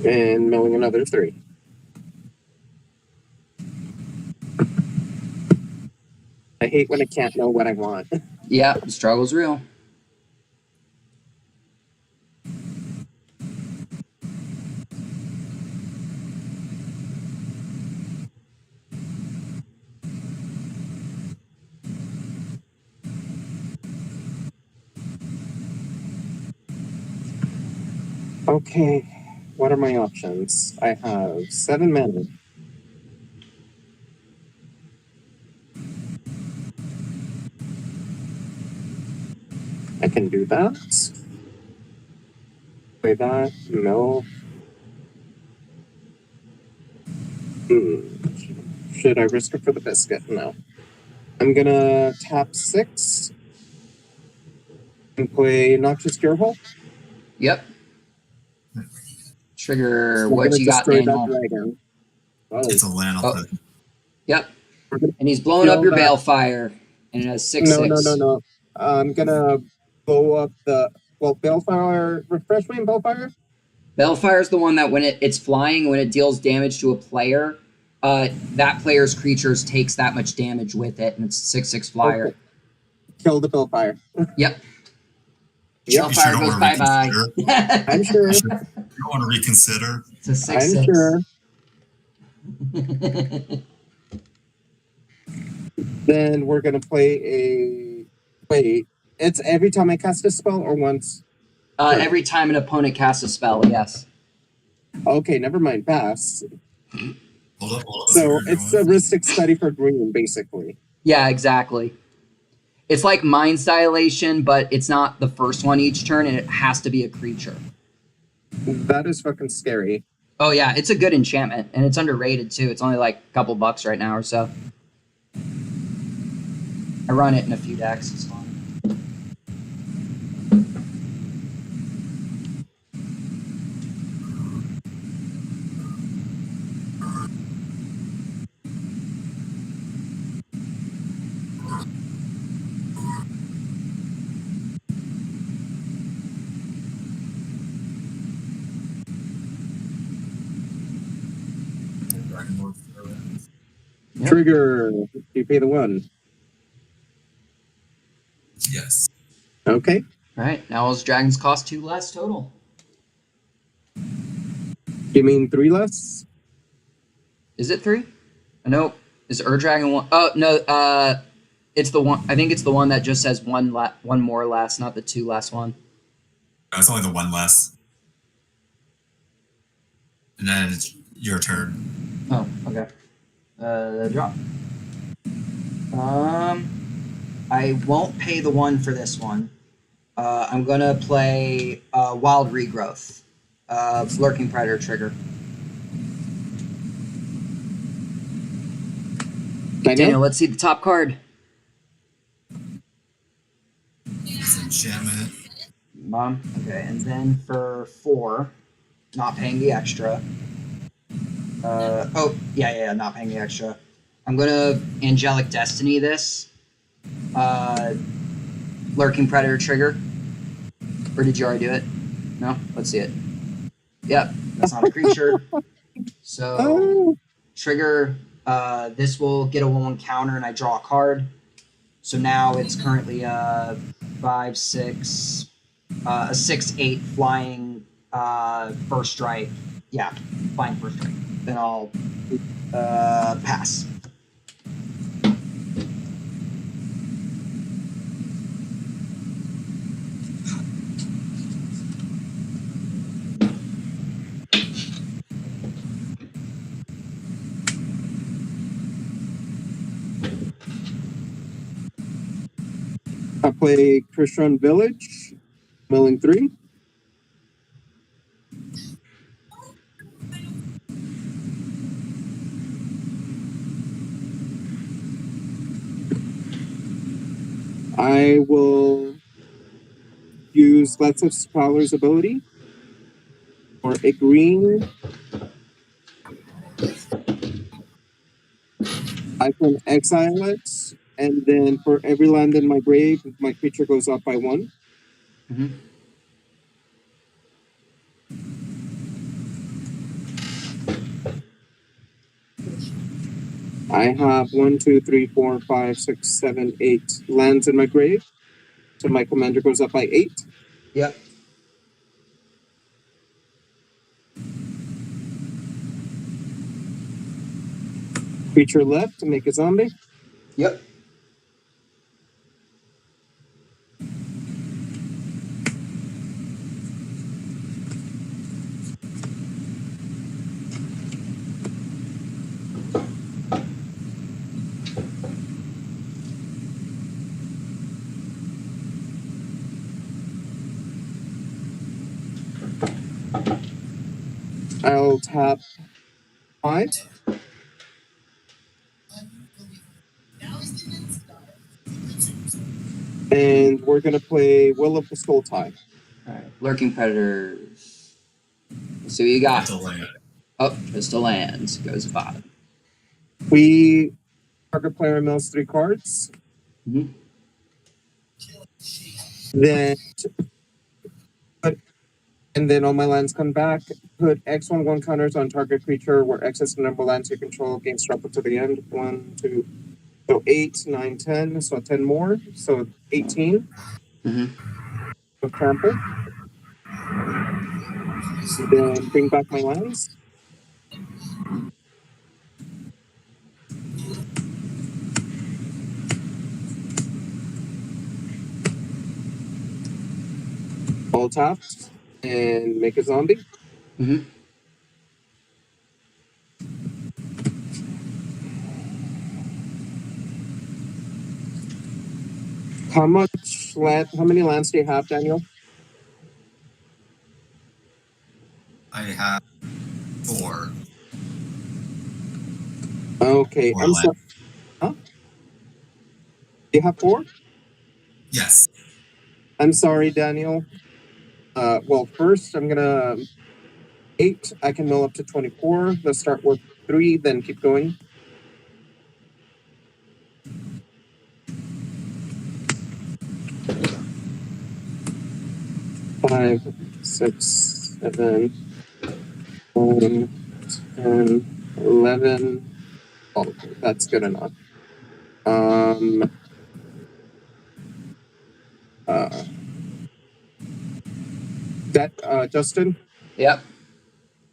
And milling another 3. I hate when I can't know what I want. Yeah. The struggle's real. Okay, what are my options? I have 7 mana. I can do that. Play that. No. Should I risk it for the biscuit? No. I'm gonna tap 6 and play Noxious Gearhole. Yep. Trigger. I'm What gonna you got, destroy that Daniel? dragon. Oh, It's a land. I'll Oh. put. Yep. we're gonna And he's blowing up kill your that. Balefire, and it has 6/6. No. I'm gonna blow up the Balefire. Refresh me in Balefire. Balefire is the one that when it's flying, when it deals damage to a player, that player's creatures takes that much damage with it, and it's a 6/6 flyer. Okay. Kill the Balefire. Yep. Yep. You sure Balefire don't goes want to bye-bye. reconsider? I'm sure. You don't want to reconsider. It's a 6/6. I'm sure. Then we're gonna play a. Wait, it's every time I cast a spell or once? Every time an opponent casts a spell, yes. Okay, never mind. Pass. Hold up. So it's a Rhystic Study for green, basically. Yeah, exactly. It's like Mind's Dilation, but it's not the first one each turn, and it has to be a creature. That is fucking scary. Oh yeah, it's a good enchantment, and it's underrated too. It's only like a couple bucks right now or so. I run it in a few decks. It's fun. Yep. Trigger. You pay the 1. Yes. Okay. All right, now those dragons cost 2 less total. You mean 3 less? Is it 3? No. Is Dragon 1? Oh no. It's the one. I think it's the one that just says one more less, not the 2 less one. No, it's only the 1 less. And then it's your turn. Oh, okay. Drop. I won't pay the 1 for this one. I'm gonna play Wild Regrowth, Lurking Predator trigger. Daniel, let's see the top card. It's enchantment. Mom. Okay, and then for 4, not paying the extra. Not paying the extra. I'm gonna Angelic Destiny this. Lurking Predator trigger. Or did you already do it? No? Let's see it. Yep, that's not a creature. So Oh, trigger, this will get a 1/1 counter and I draw a card. So now it's currently a 5/6, a 6/8 flying first strike. Yeah, flying first strike. Then I'll pass. I play Christian Village, milling 3. I will use Let's of Scholar's ability for a green. I can exile it, and then for every land in my grave, my creature goes up by 1. Mm-hmm. I have 1, 2, 3, 4, 5, 6, 7, 8 lands in my grave. So my commander goes up by 8. Yep. Creature left to make a zombie. Yep. I'll tap 5. And we're gonna play Will of the Skull Tie. All right. Lurking Predators. Let's see what you got. It's a land. Oh, Crystal Lands goes bottom. We target player mills 3 cards. Mhm. Then and then all my lands come back. Put X1/1 counters on target creature where X is the number of lands you control gains shuffle to the end. 1, 2, so 8, 9, 10. So 10 more. So 18. Mhm. So trample. Then bring back my lands. All tapped and make a zombie. Mhm. How many lands do you have, Daniel? I have 4. Okay, 4 I'm land. sorry. Huh? You have 4? Yes. I'm sorry, Daniel. Well, first I'm gonna 8. I can mill up to 24. Let's start with 3, then keep going. Five, 6, 7, 9, 10, 11. Oh, that's good enough. Justin, Yep.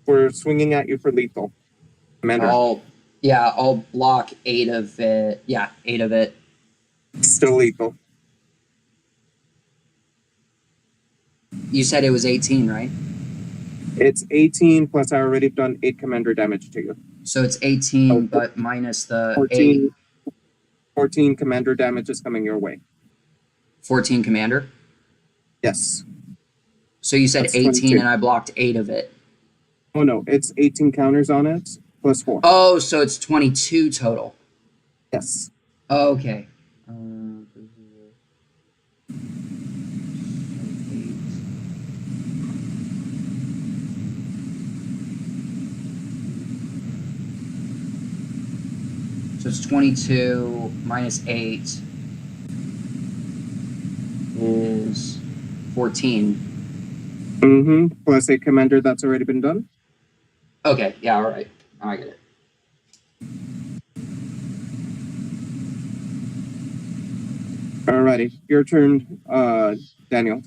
we're swinging at you for lethal. Commander, I'll block 8 of it. Yeah, 8 of it. still lethal. You said it was 18, right? It's 18 plus I already done 8 commander damage to you. So it's 18, Oh, but minus the 14, 8. 14 commander damage is coming your way. 14 commander. Yes. So you said That's 18 22. and I blocked 8 of it. Oh no, it's 18 counters on it plus 4. Oh, so it's 22 total. Yes. Oh, okay. So it's 22 minus 8 is 14. Mm-hmm. Plus a commander that's already been done. Okay, yeah, all right. I get it. Alrighty, your turn, Daniel.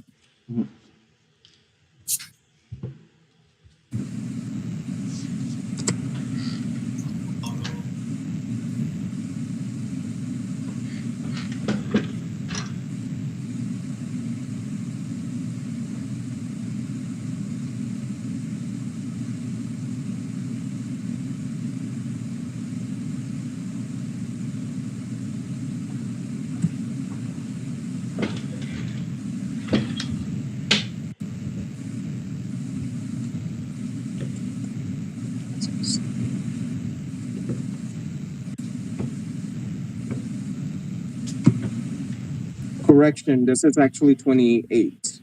Correction, this is actually 28.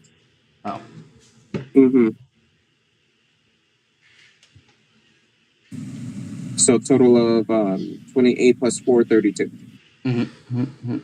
Oh. Mm-hmm. So total of 28 plus 4, 32. Mm-hmm.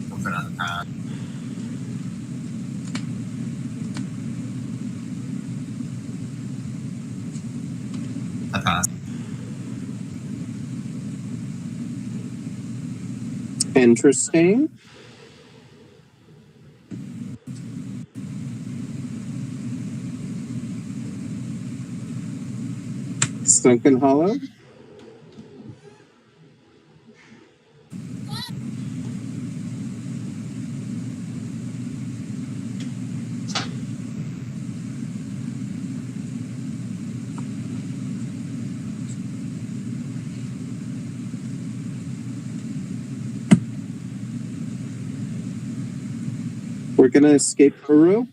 Go for another pass. pass. Interesting. Sunken Hollow. We're gonna escape Uru.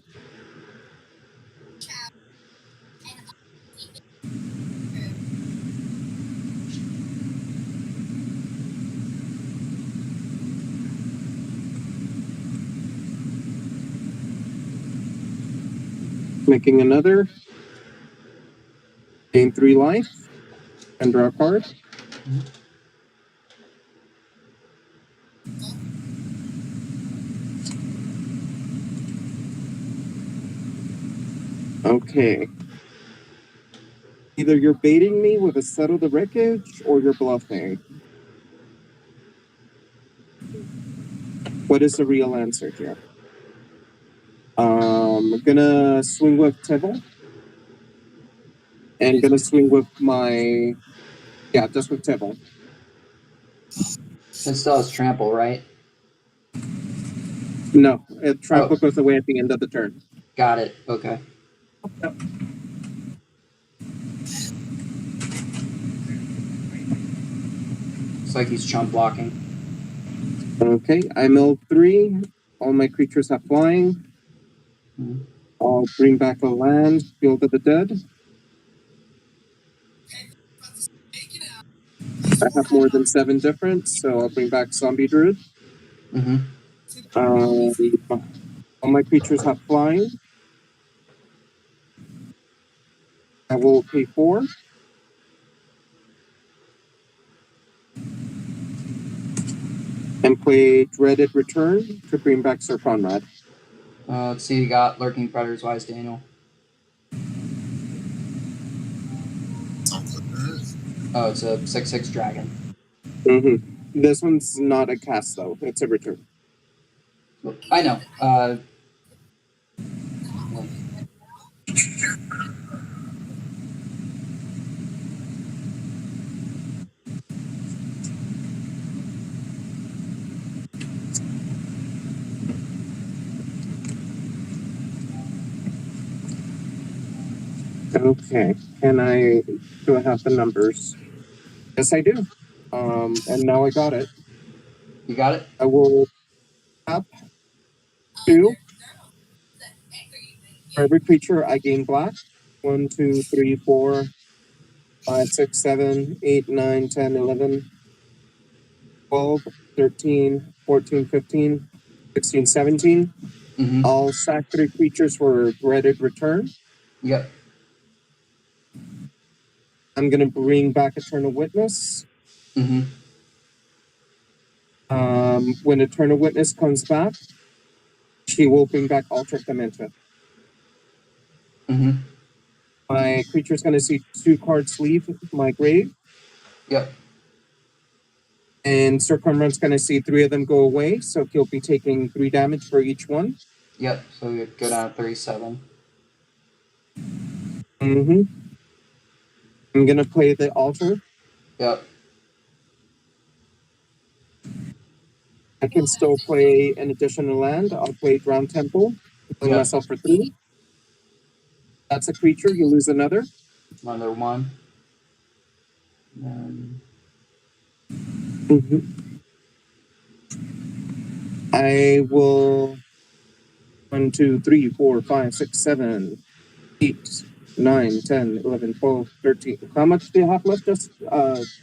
Making another. Gain 3 life. And draw a card. Okay. Either you're baiting me with a Settle the Wreckage or you're bluffing. What is the real answer here? Gonna swing with Tibble. And gonna swing with my... Yeah, just with Tibble. It still has trample, right? No, Trample Oh. goes away at the end of the turn. Got it. Okay. Looks like he's chump blocking. Okay, I mill 3. All my creatures have flying. Mhm. I'll bring back a land, Field of the Dead. I have more than 7 different, so I'll bring back Zombie Druid. Mm-hmm. All my creatures have flying. I will pay 4. And play Dreaded Return to bring back Sir Conrad. Let's see. You got Lurking Predators, Wise Daniel. Oh, it's a 6/6 dragon. Mm-hmm. This one's not a cast, though. It's a return. I know. Okay. Do I have the numbers? Yes, I do. And now I got it. You got it? I will tap 2. For every creature, I gain black. 1, 2, 3, 4, 5, 6, 7, 8, 9, 10, 11, 12, 13, 14, 15, 16, 17. Mm-hmm. I'll sack 3 creatures for Dreaded Return. Yep. I'm going to bring back Eternal Witness. Mm-hmm. When Eternal Witness comes back, she will bring back Altered Dementia. Mm-hmm. My creature's going to see 2 cards leave my grave. Yep. And Sir Conrad's going to see 3 of them go away, so he'll be taking 3 damage for each one. Yep. So we go down to 37. Mm-hmm. I'm going to play the Altar. Yep. I can still play an additional land. I'll play Drowned Temple, healing Yep. myself for 3. That's a creature, you lose another. Another 1. Mm-hmm. I will 1, 2, 3, 4, 5, 6, 7, 8, 9, 10, 11, 12, 13. How much do you have left, just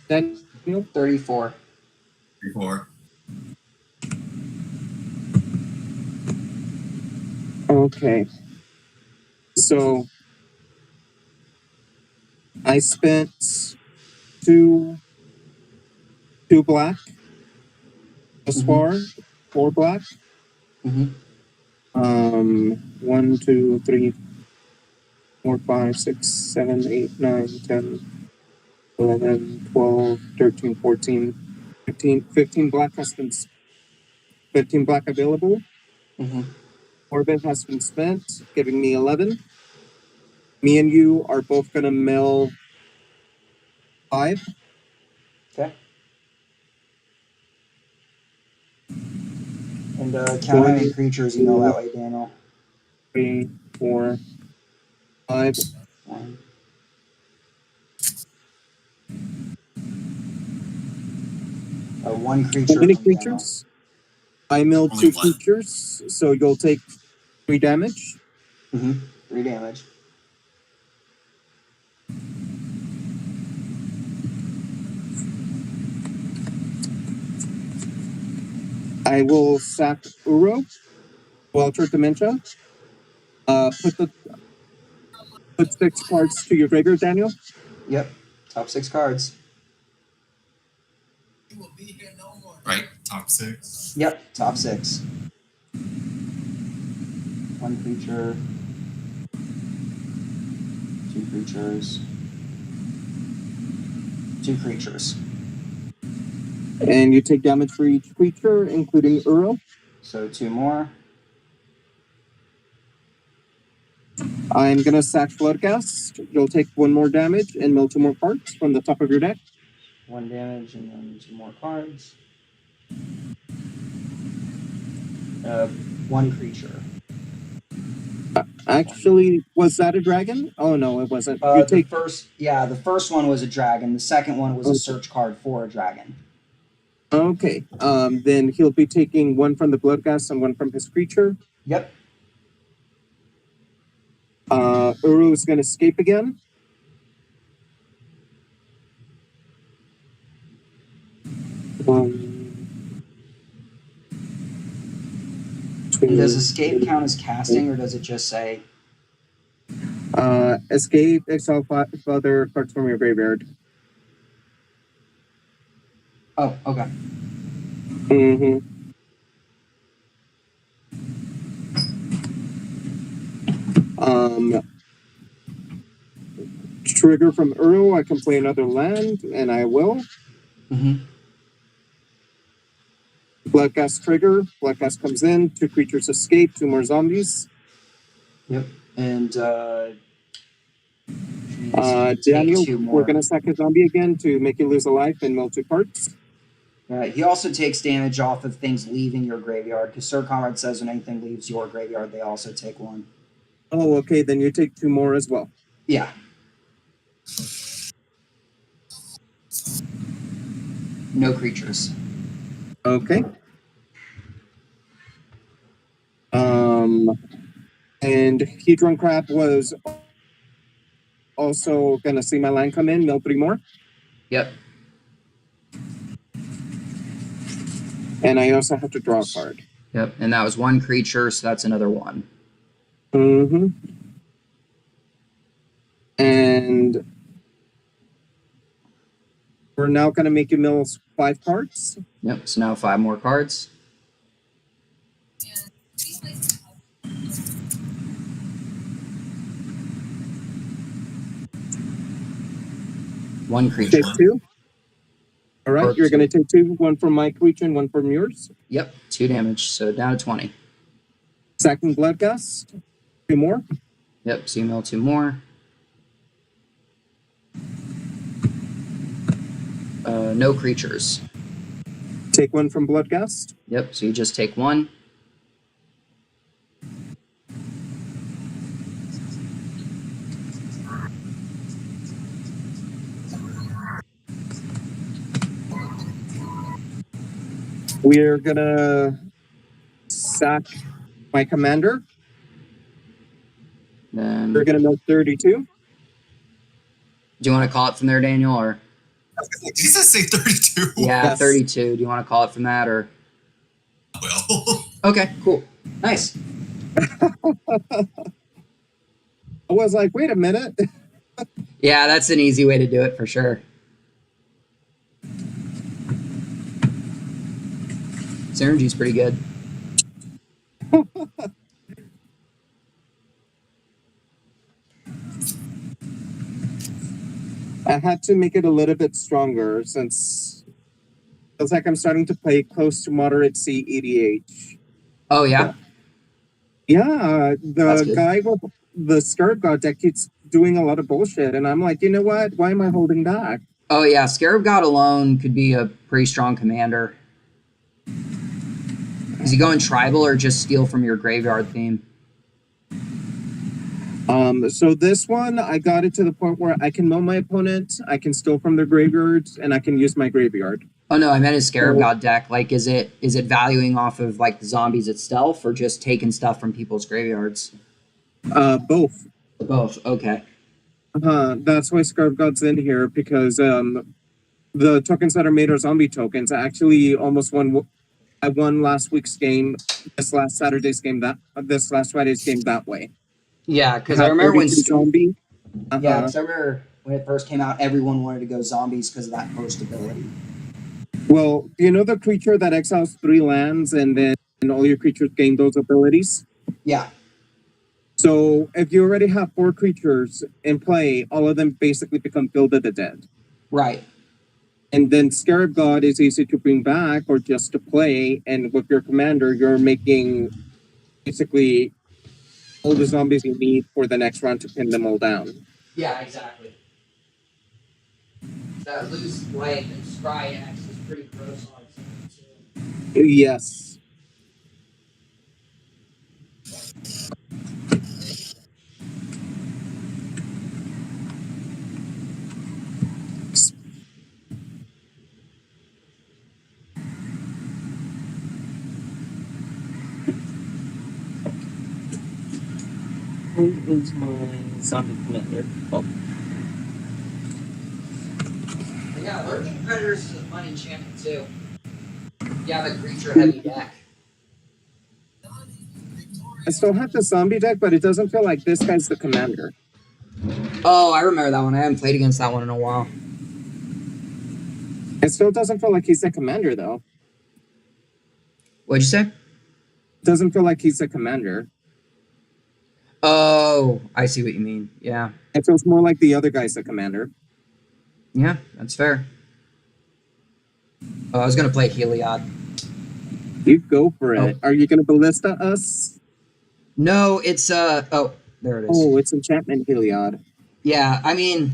Daniel? 34. 4. Okay. So I spent 2 black thus far, 4 black. Mm-hmm. 1, 2, 3, 4, 5, 6, 7, 8, 9, 10, 11, 12, 13, 14, 15, 15 black has been 15 black available. Mm-hmm. Orbit has been spent, giving me 11. Me and you are both gonna mill 5. Okay. And count how many creatures you know that way, Daniel. 3, 4, 5. One. One How creature many from Daniel. creatures? I mill Only 2 one. creatures, so you'll take 3 damage. Mm-hmm. 3 damage. I will sack Uro, Altered Dementia. Put 6 cards to your graveyard, Daniel. Yep. Top 6 cards. Right, top 6. Yep. Top 6. 1 creature. 2 creatures. 2 creatures. And you take damage for each creature, including Uro. So 2 more. I'm gonna sack Bloodcast. You'll take 1 more damage and mill 2 more cards from the top of your deck. 1 damage and then 2 more cards. 1 creature. Actually, was that a dragon? Oh no, it wasn't. You take The first one was a dragon. The second one was a Okay. search card for a dragon. okay. Then he'll be taking 1 from the Bloodcast and 1 from his creature. Yep. Uru is gonna escape again. And does escape count as casting, or does it just say? Escape, exile 5 other cards from your graveyard. Oh, okay. Mm-hmm. Trigger from Uru, I can play another land, and I will. Mm-hmm. Bloodcast trigger. Bloodcast comes in. 2 creatures escape. 2 more zombies. Yep. And Daniel, 2 more. we're gonna sack a zombie again to make you lose a life and mill 2 cards. He also takes damage off of things leaving your graveyard, because Sir Conrad says when anything leaves your graveyard, they also take 1. Oh, okay. Then you take 2 more as well. Yeah. No creatures. Okay. And Hedron Crab was also gonna see my line come in, mill 3 more. Yep. And I also have to draw a card. Yep. And that was 1 creature, so that's another 1. Mm-hmm. And we're now gonna make you mill 5 cards. Yep. So now 5 more cards. One creature. Take 2. All right, Or you're 2. gonna take 2, 1 from my creature and 1 from yours. Yep. 2 damage. So down to 20. Sacking Bloodgust. 2 more. Yep. So you mill 2 more. No creatures. Take 1 from Bloodgust. Yep. So you just take 1. We're gonna sack my commander. Then We're gonna mill 32. do you want to call it from there, Daniel, or? Did he just say 32? Yeah, Yes. 32. Do you want to call it from that, or? Well, Okay, cool. Nice. I was like, wait a minute. Yeah, that's an easy way to do it for sure. Synergy's pretty good. I had to make it a little bit stronger since it feels like I'm starting to play close to moderate C EDH. Oh yeah, Yeah, That's the good. guy with the Scarab God deck keeps doing a lot of bullshit, and I'm like, you know what? Why am I holding back? oh yeah. Scarab God alone could be a pretty strong commander. Is he going tribal or just steal from your graveyard theme? So this one, I got it to the point where I can mill my opponent, I can steal from their graveyards, and I can use my graveyard. Oh no, I meant his Scarab So, God deck. Like, is it valuing off of like the zombies itself, or just taking stuff from people's graveyards? both. Both. Okay. That's why Scarab God's in here because the tokens that are made are zombie tokens. I actually almost won. I won last week's game, this last Saturday's game, this last Friday's game that way. Yeah, because I I had remember when 32 zombie. Yeah, because I remember when it first came out, everyone wanted to go zombies because of that host ability. Well, you know the creature that exiles 3 lands and then all your creatures gain those abilities? Yeah, So if you already have 4 creatures in play, all of them basically become Build of the Dead. right. And then Scarab God is easy to bring back or just to play. And with your commander, you're making basically all the zombies you need for the next round to pin them all down. Yeah, exactly. That loose life and Scry X is pretty gross on its own, too. Yes. Who is my zombie commander? Oh, Yeah, Lurking Predators is a fun enchantment too. You have a creature heavy deck. I still have the zombie deck, but it doesn't feel like this guy's the commander. Oh, I remember that one. I haven't played against that one in a while. It still doesn't feel like he's the commander, though. What'd you say? It doesn't feel like he's the commander. Oh, I see what you mean. Yeah. It feels more like the other guy's the commander. Yeah, that's fair. Oh, I was gonna play Heliod. You go for it. Are you going to ballista us? No, it's oh, there it is. Oh, it's enchantment Heliod. Yeah, I mean,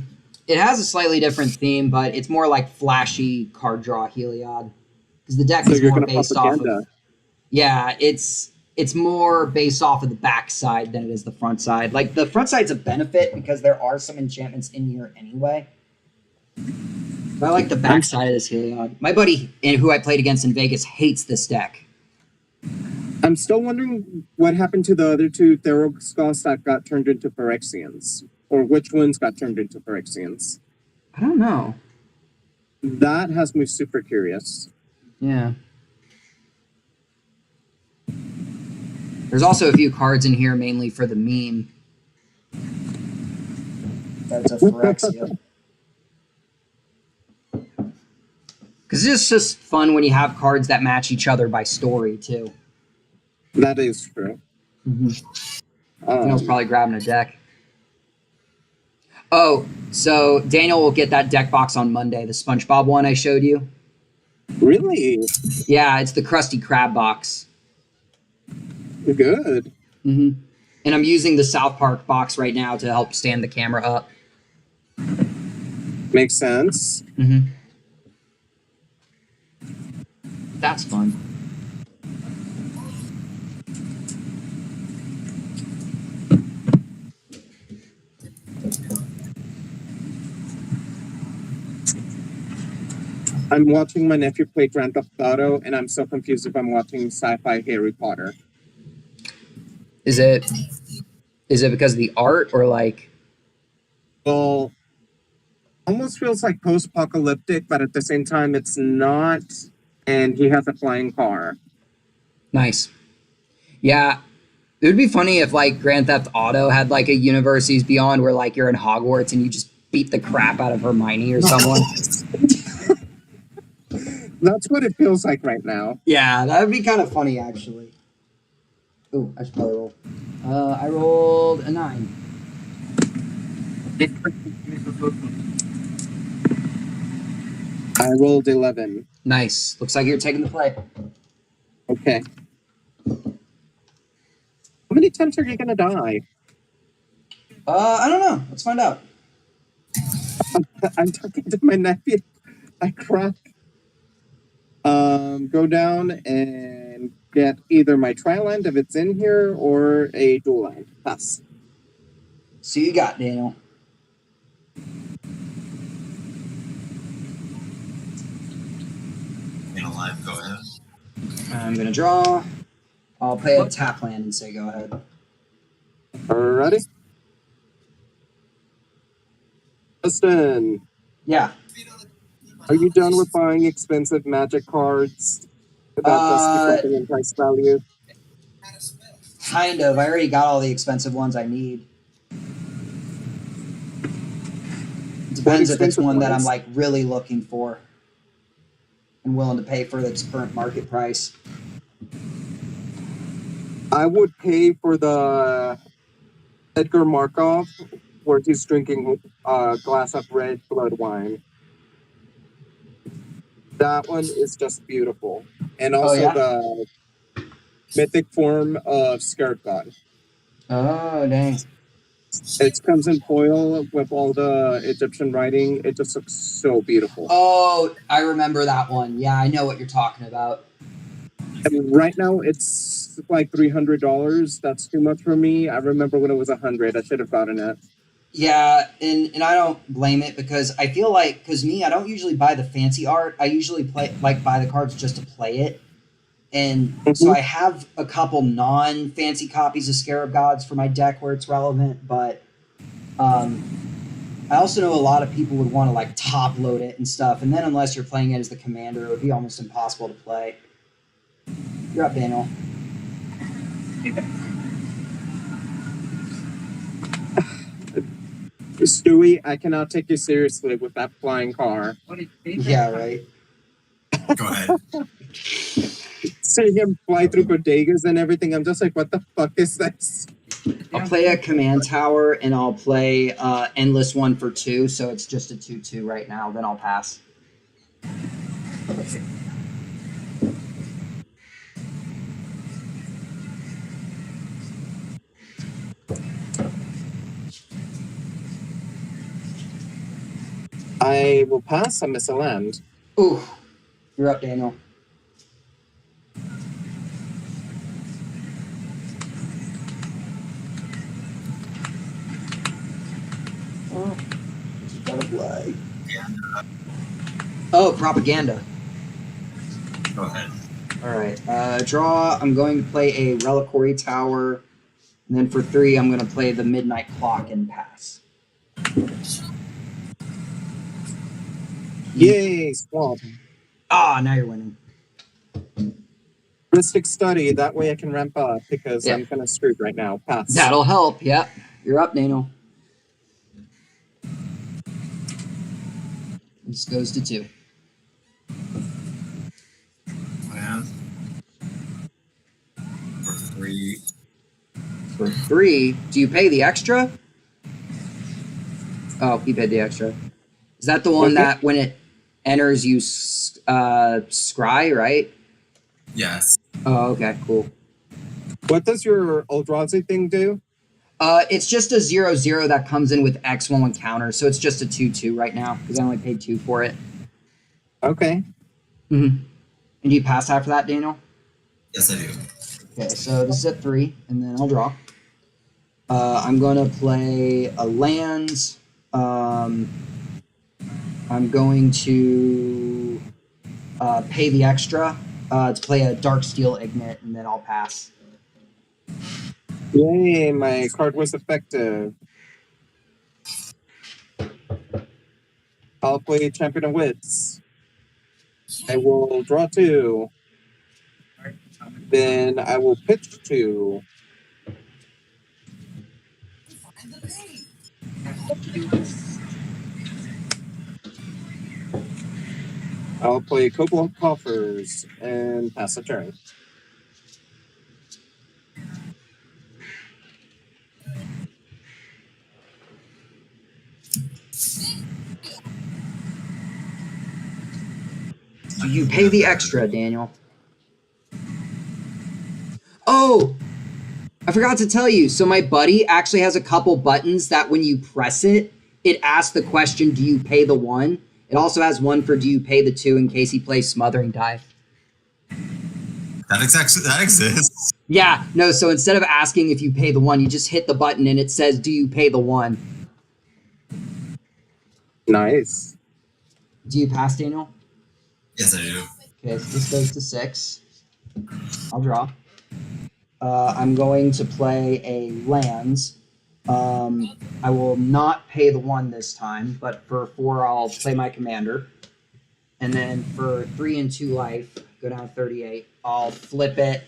it has a slightly different theme, but it's more like flashy card draw Heliod. Because the deck So is you're more going to based off propaganda. of. Yeah, it's more based off of the back side than it is the front side. Like The front side's a benefit because there are some enchantments in here anyway. I like the back side of this Heliod. My buddy who I played against in Vegas hates this deck. I'm still wondering what happened to the other 2 Therogoths that got turned into Phyrexians. Or which ones got turned into Phyrexians. I don't know. That has me super curious. Yeah. There's also a few cards in here mainly for the meme. That's a Phyrexia. Because it's just fun when you have cards that match each other by story, too. That is true. Daniel's probably grabbing a deck. Oh, so Daniel will get that deck box on Monday, the SpongeBob one I showed you. Really? Yeah, it's the Krusty Krab box. Good. And I'm using the South Park box right now to help stand the camera up. Makes sense. That's fun. I'm watching my nephew play Grand Theft Auto, and I'm so confused if I'm watching sci-fi Harry Potter. Is it because of the art or like? Well, almost feels like post-apocalyptic, but at the same time, it's not. And he has a flying car. Nice. Yeah, it would be funny if like Grand Theft Auto had like a Universities Beyond where like you're in Hogwarts and you just beat the crap out of Hermione or someone. That's what it feels like right now. Yeah, That would be kind of funny, actually. Ooh, I should probably roll. I rolled a 9. I rolled 11. Nice. Looks like you're taking the play. Okay. How many times are you gonna die? I don't know. Let's find out. I'm talking to my nephew. I crack. Go down and get either my tri-land if it's in here or a dual land. Pass. So you got Daniel. Being alive, go ahead. I'm gonna draw. I'll play a tap land and say go ahead. Ready? Justin, Yeah. are you done with buying expensive Magic cards that justify something in price value? Kind of. I already got all the expensive ones I need. Depends if it's expensive one that I'm ones? like really looking for and willing to pay for its current market price. I would pay for the Edgar Markov, where he's drinking a glass of red blood wine. That one is just beautiful. And also yeah? the mythic form of Scarab God. Oh dang. It comes in foil with all the Egyptian writing. It just looks so beautiful. Oh, I remember that one. Yeah, I know what you're talking about. And right now it's like $300. That's too much for me. I remember when it was 100. I should have gotten it. Yeah, and I don't blame it because I feel like because me, I don't usually buy the fancy art. I usually buy the cards just to play it. And so I have a couple non-fancy copies of Scarab Gods for my deck where it's relevant, but I also know a lot of people would want to like top load it and stuff, and then unless you're playing it as the commander, it would be almost impossible to play. You're up, Daniel. Stewie, I cannot take you seriously with that flying car. Yeah, right. Go ahead. Seeing him fly through bodegas and everything, I'm just like, what the fuck is this? I'll play a command tower and I'll play endless 1 for 2, so it's just a 2/2 right now. Then I'll pass. I will pass. I miss a land. Ooh, you're up, Daniel. Oh, gotta play. Oh, propaganda. Go ahead. All right. Draw. I'm going to play a reliquary tower, and then for 3, I'm going to play the midnight clock and pass. Yay, swamp. Ah, now you're winning. Mystic study. That way I can ramp up because Yeah. I'm kind of screwed right now. Pass. That'll help. Yep. You're up, Daniel. This goes to 2. Land. For 3. For 3, do you pay the extra? Oh, he paid the extra. Is that the one Okay. that when it enters you scry, right? Yes. Oh, okay, cool. What does your Eldrazi thing do? It's just a 0/0 that comes in with X1 counter, so it's just a 2/2 right now because I only paid 2 for it. Okay. Mm-hmm. And you pass after that, Daniel? Yes, I do. Okay, so this is at 3, and then I'll draw. I'm gonna play a land. I'm going to pay the extra to play a Darksteel Ignite, and then I'll pass. Yay, my card was effective. I'll play Champion of Wits. I will draw 2. Then I will pitch 2. I'll play Cobalt Coffers and pass a turn. You pay the extra, Daniel. Oh, I forgot to tell you. So my buddy actually has a couple buttons that when you press it, it asks the question, do you pay the 1? It also has one for do you pay the 2 in case he plays Smothering Dive. That exists. Yeah, no, so instead of asking if you pay the 1, you just hit the button and it says, do you pay the 1? Nice. Do you pass, Daniel? Yes, I do. Okay, so this goes to 6. I'll draw. I'm going to play a lands. I will not pay the 1 this time, but for 4, I'll play my commander. And then for 3 and 2 life, go down to 38. I'll flip it.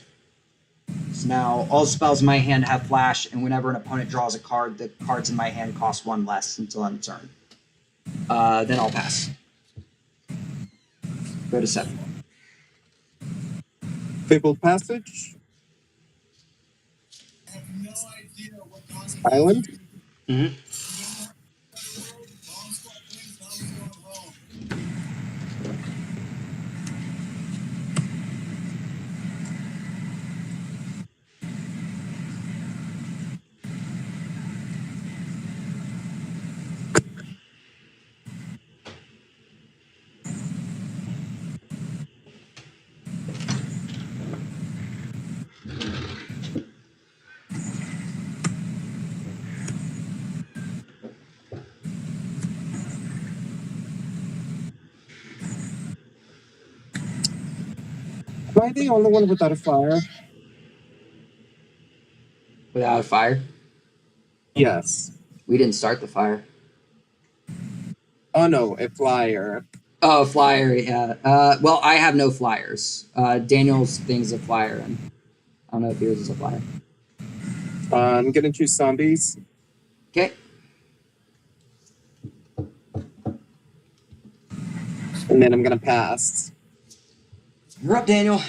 So now all spells in my hand have flash, and whenever an opponent draws a card, the cards in my hand cost 1 less until end turn. Then I'll pass. Go to 7. Fabled Passage. Island. Mm-hmm. Am I the only one without a flyer? Without a fire? Yes. We didn't start the fire. Oh no, a flyer. Oh, flyer, yeah. Well, I have no flyers. Daniel's thing's a flyer, and I don't know if yours is a flyer. I'm gonna choose zombies. Okay. And then I'm gonna pass. You're up, Daniel.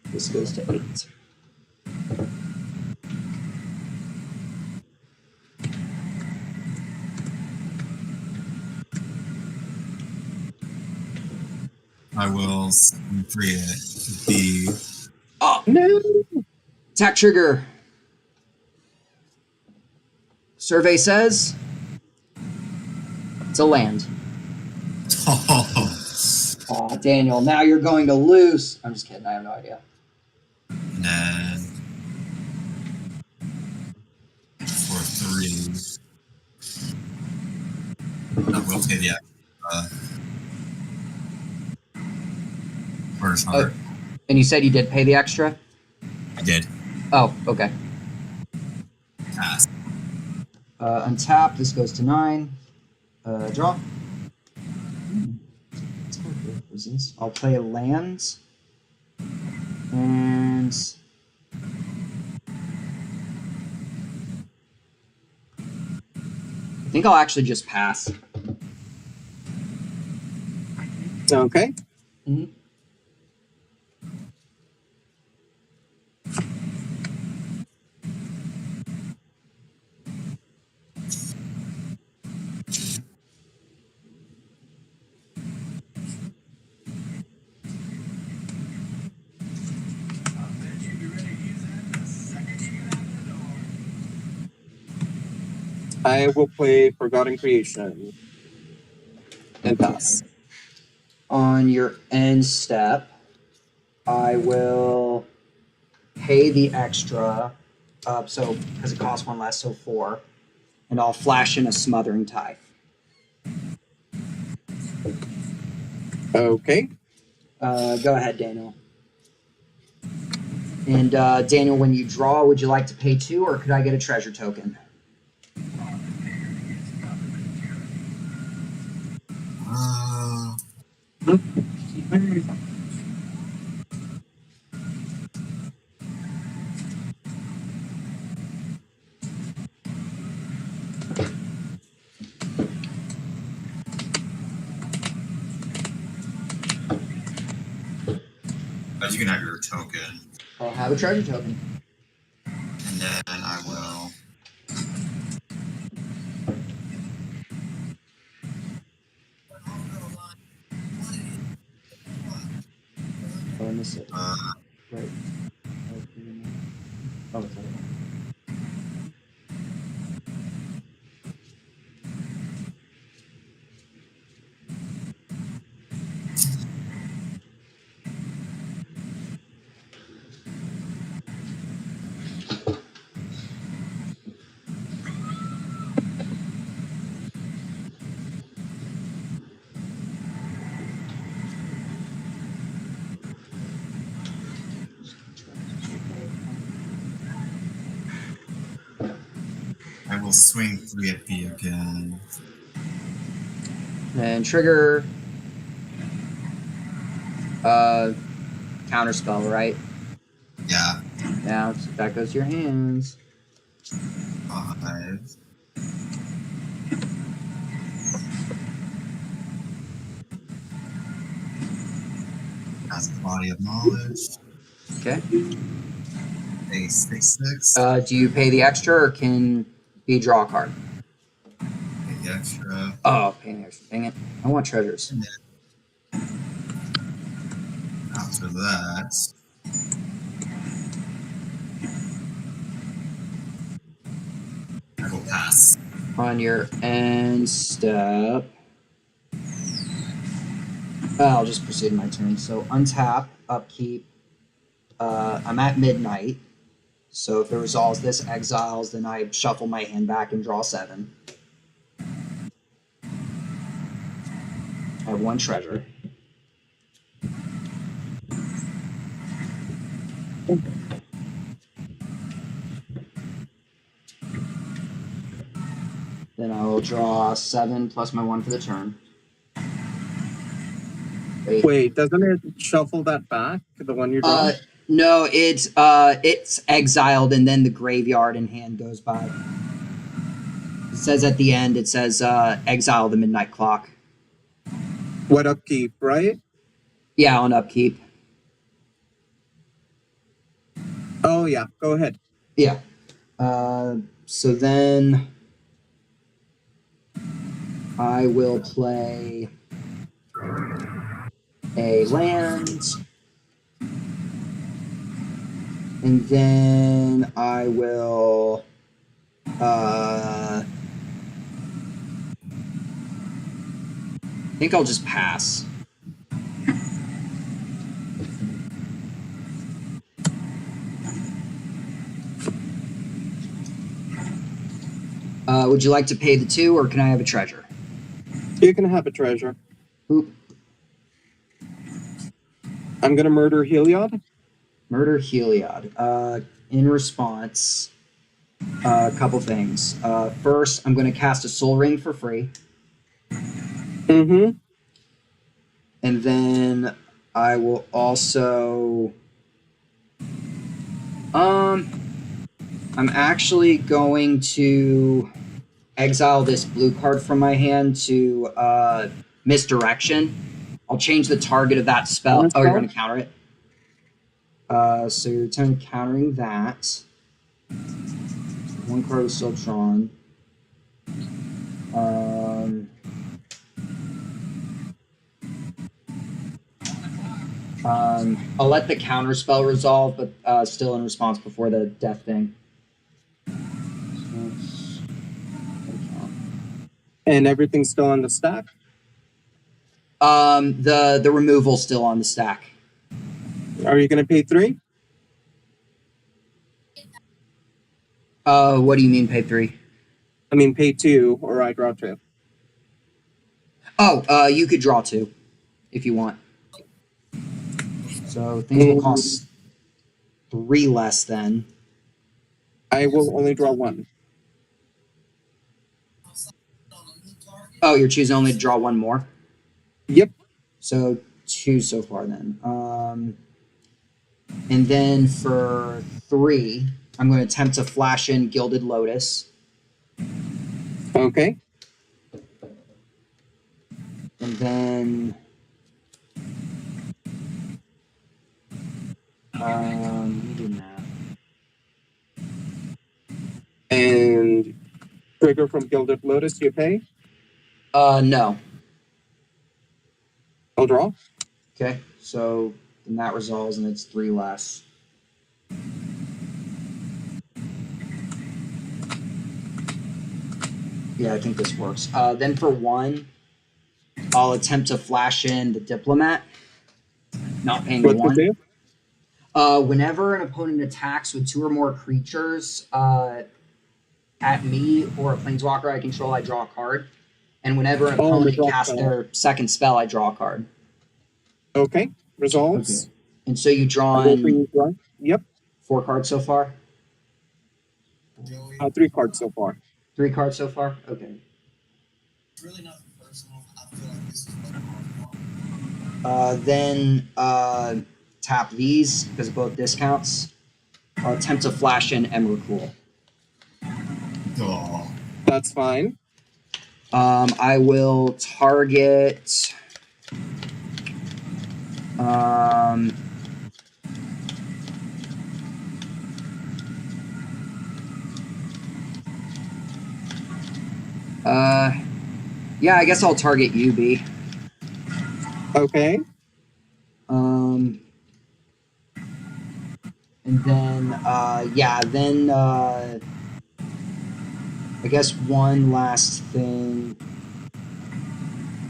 This goes to 8. I will free it. The Oh, No. attack trigger. Survey says it's a land. Oh, Daniel, now you're going to lose. I'm just kidding. I have no idea. And then for 3, I will pay the extra. First heart. And you said you did pay the extra? I did. Oh, okay. Pass. Untap. This goes to 9. Draw. I'll play a land. And I think I'll actually just pass. Okay. Mm-hmm. I will play Forgotten Creation. And pass. On your end step, I will pay the extra, so because it costs 1 less, so 4, and I'll flash in a Smothering Tithe. Okay. Go ahead, Daniel. And Daniel, when you draw, would you like to pay 2, or could I get a treasure token? You can have your token. I'll have a treasure token. And then I will 6. Uh, Right. Oh, it's okay. I will swing 3 at B again. And trigger counter spell, right? Yeah, Now so that goes to your hands. 5. Has the body of knowledge. Okay. A 6/6. Do you pay the extra or can be draw a card? The extra. Oh, paying the extra. Dang it. I want treasures. After that, I will pass. On your end step. I'll just proceed my turn. So untap, upkeep. I'm at midnight. So if it resolves this exiles, then I shuffle my hand back and draw 7. I have 1 treasure. Then I will draw 7 plus my 1 for the turn. Wait, doesn't it shuffle that back? The one you draw? No, it's exiled and then the graveyard in hand goes by. It says at the end, it says exile the midnight clock. What upkeep, right? Yeah, on upkeep. Oh yeah, go ahead. Yeah. So then I will play a land. And then I will I think I'll just pass. Would you like to pay the 2 or can I have a treasure? You can have a treasure. Oop. I'm gonna murder Heliod. Murder Heliod. In response, a couple things. First, I'm going to cast a Soul Ring for free. Mm-hmm. And then I will also... I'm actually going to exile this blue card from my hand to Misdirection. I'll change the target of that spell. Oh, you're going to counter it? So you're countering that. 1 card is still drawn. I'll let the counter spell resolve, but still in response before the death thing. And everything's still on the stack? The removal's still on the stack. Are you gonna pay 3? What do you mean pay 3? I mean pay 2, or I draw 2. Oh, you could draw 2 if you want. So things will cost 3 less then. I will only draw 1. Oh, you're choosing only to draw 1 more? Yep. So 2 so far then. And then for 3, I'm going to attempt to flash in Gilded Lotus. Okay. And then we do that. And trigger from Gilded Lotus, you pay? No. I'll draw. Okay, so and that resolves, and it's 3 less. Yeah, I think this works. Then for 1, I'll attempt to flash in the Diplomat, not paying What 1. to do? Whenever an opponent attacks with 2 or more creatures at me or a planeswalker I control, I draw a card. And whenever an Oh, the opponent draw casts spell. their second spell, I draw a card. Okay. Resolves. And so you've I will drawn bring you draw. Yep. 4 cards so far? 3 cards so far. 3 cards so far? Okay. Then tap these because of both discounts. I'll attempt to flash in Emrakul. Oh, That's fine. I will target. Yeah, I guess I'll target UB. Okay. And then, I guess one last thing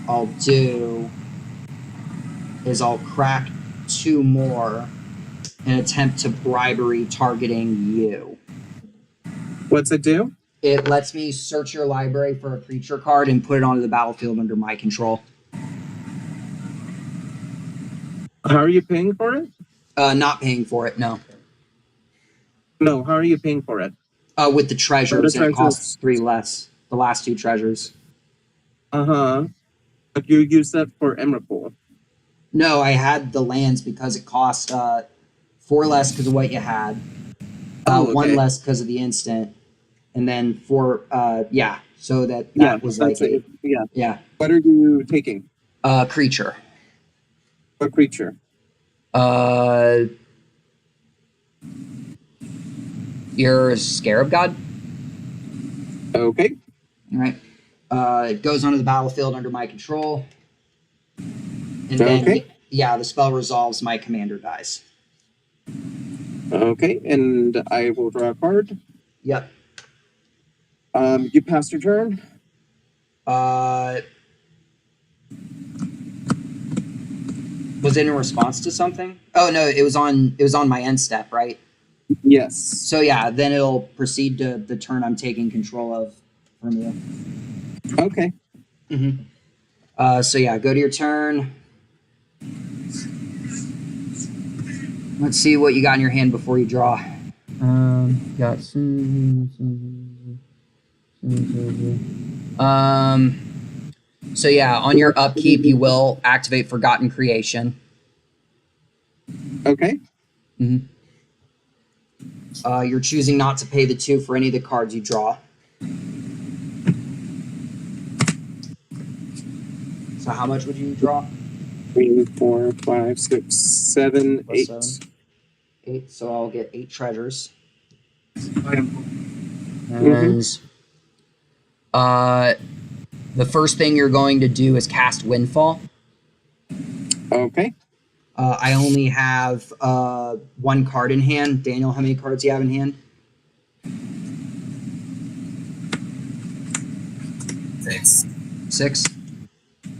I'll do is I'll crack 2 more and attempt to bribery targeting you. What's it do? It lets me search your library for a creature card and put it onto the battlefield under my control. How are you paying for it? Not paying for it, no. No, how are you paying for it? With the treasures, and it costs treasures. 3 less. The last 2 treasures. Uh-huh. But you use that for Emrakul. No, I had the lands because it cost 4 less because of what you had. Oh, 1 okay. less because of the instant. And then 4, so that Yeah, was like that's it. Yeah. yeah. What are you taking? Creature. What creature? Your Scarab God. Okay. All right. It goes onto the battlefield under my control. And then, Okay. yeah, the spell resolves, my commander dies. Okay, and I will draw a card. Yep. You passed your turn. Was it in response to something? Oh no, it was on my end step, right? Yes. So yeah, then it'll proceed to the turn I'm taking control of from you. Okay. So yeah, go to your turn. Let's see what you got in your hand before you draw. Got so yeah, on your upkeep, you will activate Forgotten Creation. Okay. You're choosing not to pay the 2 for any of the cards you draw. So how much would you draw? 3, 4, 5, 6, 7, Plus 8. 7. 8. So I'll get 8 treasures. Mm-hmm. And the first thing you're going to do is cast Windfall. Okay. I only have 1 card in hand. Daniel, how many cards do you have in hand? 6. 6.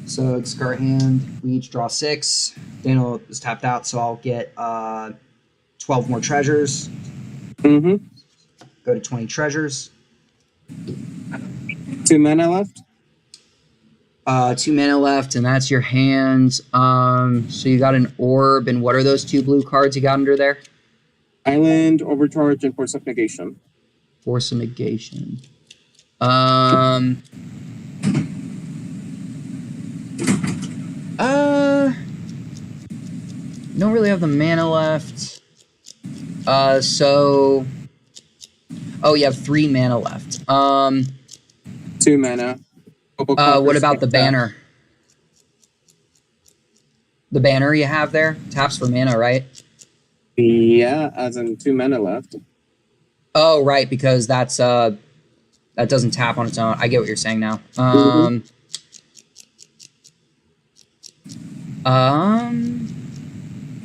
So discard hand. We each draw 6. Daniel is tapped out, so I'll get 12 more treasures. Mm-hmm. Go to 20 treasures. 2 mana left. 2 mana left, and that's your hand. So you got an orb, and what are those 2 blue cards you got under there? Island, Overcharge, and Force of Negation. Force of Negation. Don't really have the mana left. So... Oh, you have 3 mana left. 2 mana. What about the banner? The banner you have there? Taps for mana, right? Yeah, as in 2 mana left. Oh, right, because that's that doesn't tap on its own. I get what you're saying now.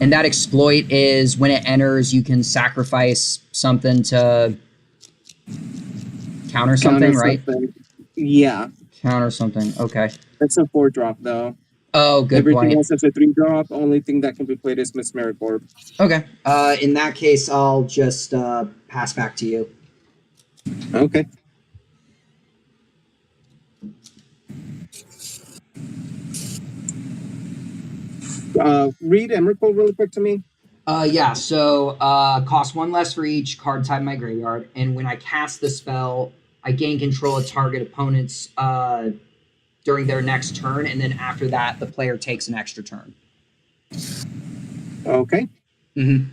And that exploit is when it enters, you can sacrifice something to counter something, Counter right? something. Yeah, Counter something. Okay. it's a 4-drop though. Oh, good Everything point. else is a 3-drop. Only thing that can be played is Mesmeric Orb. Okay. In that case, I'll just pass back to you. Okay. Read Emrakul really quick to me. Yeah, so cost 1 less for each card type in my graveyard, and when I cast the spell, I gain control of target opponents during their next turn, and then after that, the player takes an extra turn. Okay. Mm-hmm.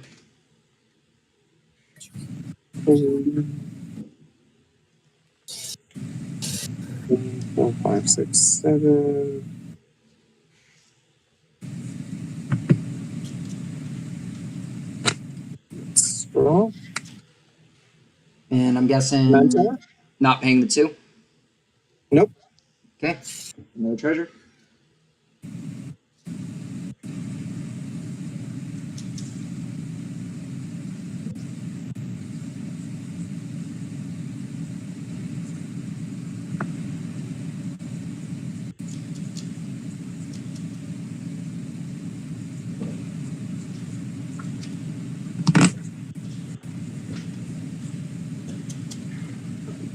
4, 5, 6, 7. Let's draw. And I'm guessing Manta? not paying the 2. Nope. Okay. No treasure.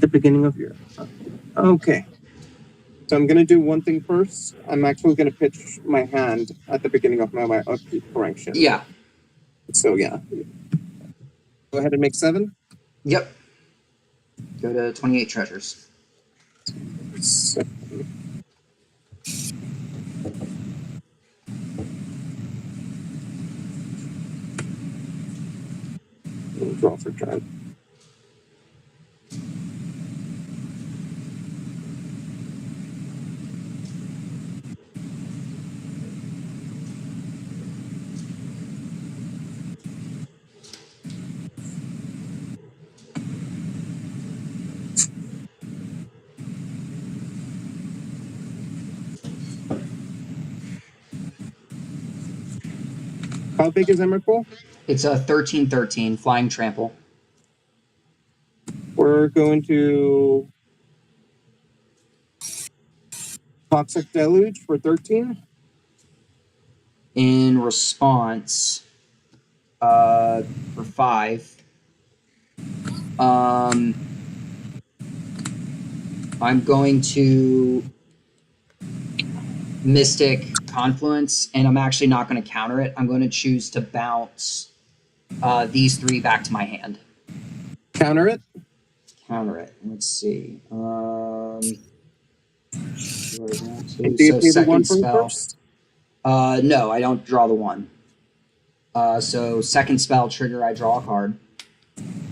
The beginning of your. Okay. So I'm gonna do one thing first. I'm actually gonna pitch my hand at the beginning of my upkeep correction. Yeah. So yeah. Go ahead and make 7. Yep. Go to 28 treasures. 7. Draw for turn. How big is Emrakul? It's a 13/13 flying trample. We're going to Toxic Deluge for 13. In response, for 5, I'm going to Mystic Confluence, and I'm actually not going to counter it. I'm going to choose to bounce these 3 back to my hand. Counter it. Counter it. Let's see. And do you So pay the 1 second for it spell. first? No, I don't draw the 1. So second spell trigger, I draw a card.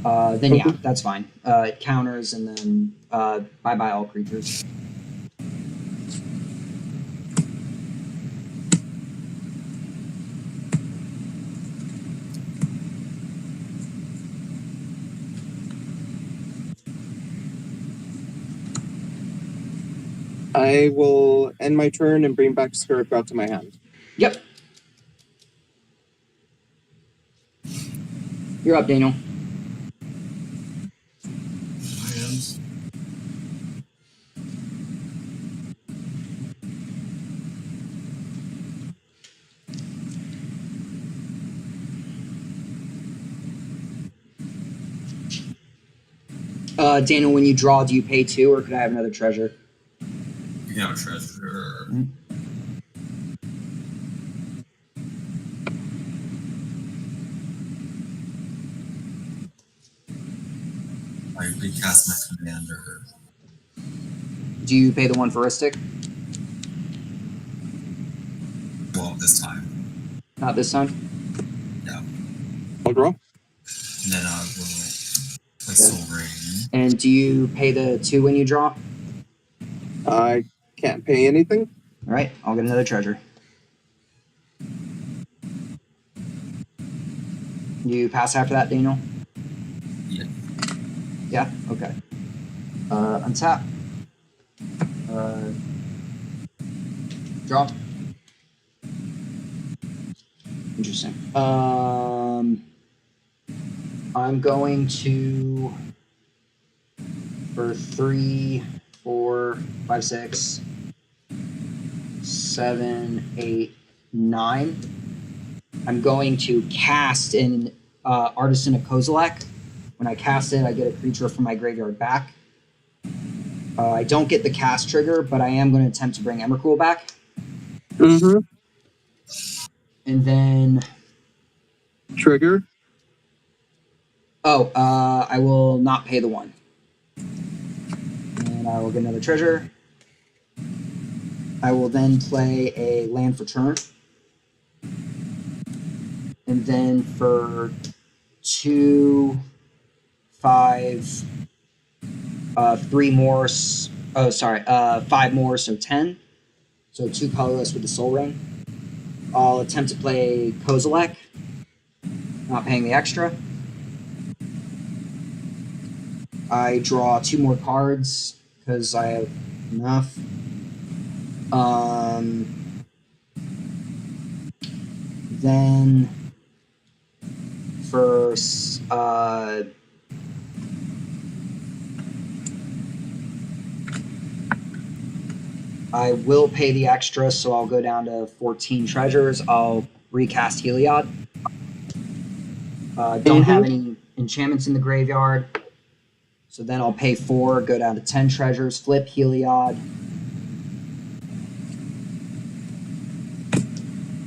Then yeah, Okay. that's fine. It counters, and then bye-bye all creatures. I will end my turn and bring back Spirit God to my hand. Yep. You're up, Daniel. Items. Daniel, when you draw, do you pay 2, or could I have another treasure? You can have a treasure. I recast my commander. Do you pay the 1 for Ristic? Well, this time. Not this time. I'll draw. And then I will play Soul Ring. And do you pay the 2 when you draw? I can't pay anything. All right, I'll get another treasure. You pass after that, Daniel? Yeah. Yeah? Okay. Untap. Draw. Interesting. I'm going to for 3, 4, 5, 6, 7, 8, 9. I'm going to cast an Artisan of Kozilek. When I cast it, I get a creature from my graveyard back. I don't get the cast trigger, but I am going to attempt to bring Emrakul back. Mm-hmm. And then, Trigger. I will not pay the 1. And I will get another treasure. I will then play a land for turn. And then for 2, 5, 3 more. 5 more, so 10. So 2 colorless with the Soul Ring. I'll attempt to play Kozilek, not paying the extra. I draw 2 more cards because I have enough. Then for I will pay the extra, so I'll go down to 14 treasures. I'll recast Heliod. Don't have any enchantments in the graveyard. So then I'll pay 4, go down to 10 treasures, flip Heliod.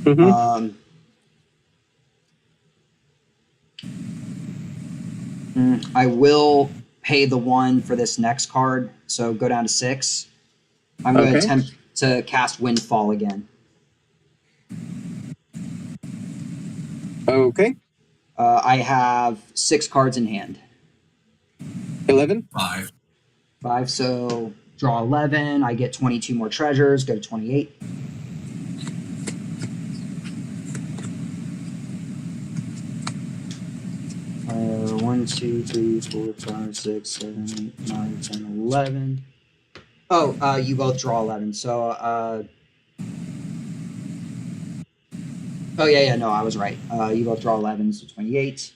Mm-hmm. I will pay the 1 for this next card, so go down to 6. I'm going to Okay. attempt to cast Windfall again. Okay. I have 6 cards in hand. 11. 5. 5, so draw 11. I get 22 more treasures, go to 28. One, 2, 3, 4, 5, 6, 7, 8, 9, 10, 11. Oh, you both draw 11. So, oh yeah, no, I was right. You both draw 11, so 28.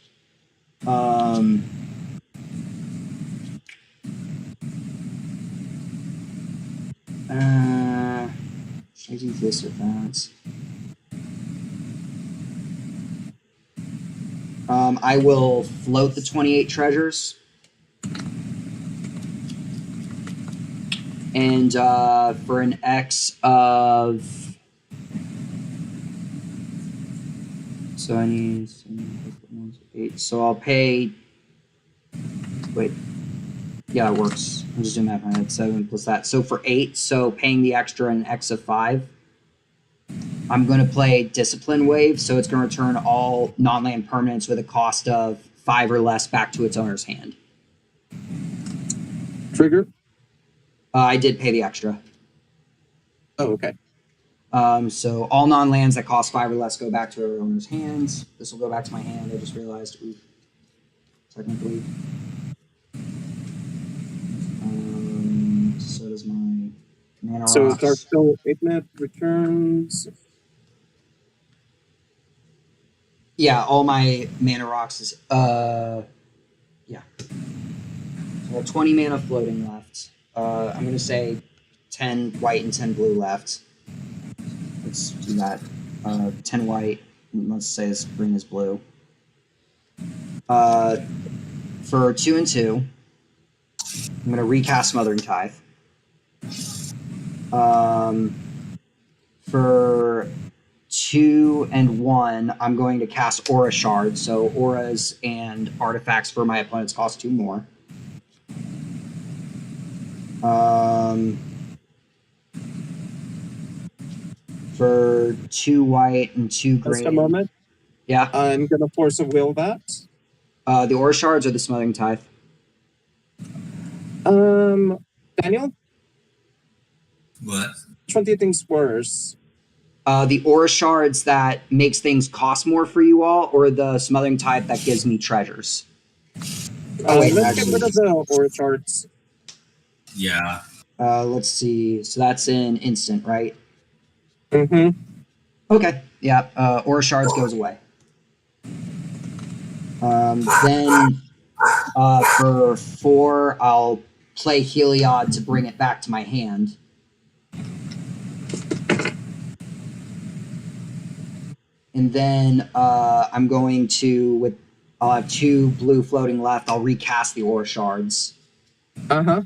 Should I do this or that? I will float the 28 treasures. And for an X of... So I need 8. So I'll pay... Wait. Yeah, it works. I'm just doing math in my head. 7 plus that. So for 8, so paying the extra an X of 5, I'm going to play Discipline Wave, so it's going to return all non-land permanents with a cost of 5 or less back to its owner's hand. Trigger. I did pay the extra. Oh, okay. So all non-lands that cost 5 or less go back to their owner's hands. This will go back to my hand. I just realized, technically. So does my mana So rocks. Darkstone Ignite returns. Yeah, all my mana rocks is yeah. So 20 mana floating left. I'm gonna say 10 white and 10 blue left. Let's do that. 10 white, and let's say this green is blue. For 2 and 2, I'm gonna recast Smothering Tithe. For 2 and 1, I'm going to cast Aura Shard. So auras and artifacts for my opponents cost 2 more. For 2 white and 2 Just a green. moment. Yeah. I'm gonna force a will that. The Aura Shards or the Smothering Tithe? Daniel, What? which one do you think's worse? The Aura Shards that makes things cost more for you all, or the Smothering Tithe that gives me treasures? Oh, wait, Let's actually, get rid of the aura charts. Yeah. let's see. So that's an instant, right? Mm-hmm. Okay. Yeah, Aura Shards goes away. Then for 4, I'll play Heliod to bring it back to my hand. And then I'm going to, I'll have 2 blue floating left. I'll recast the Aura Shards. Uh-huh.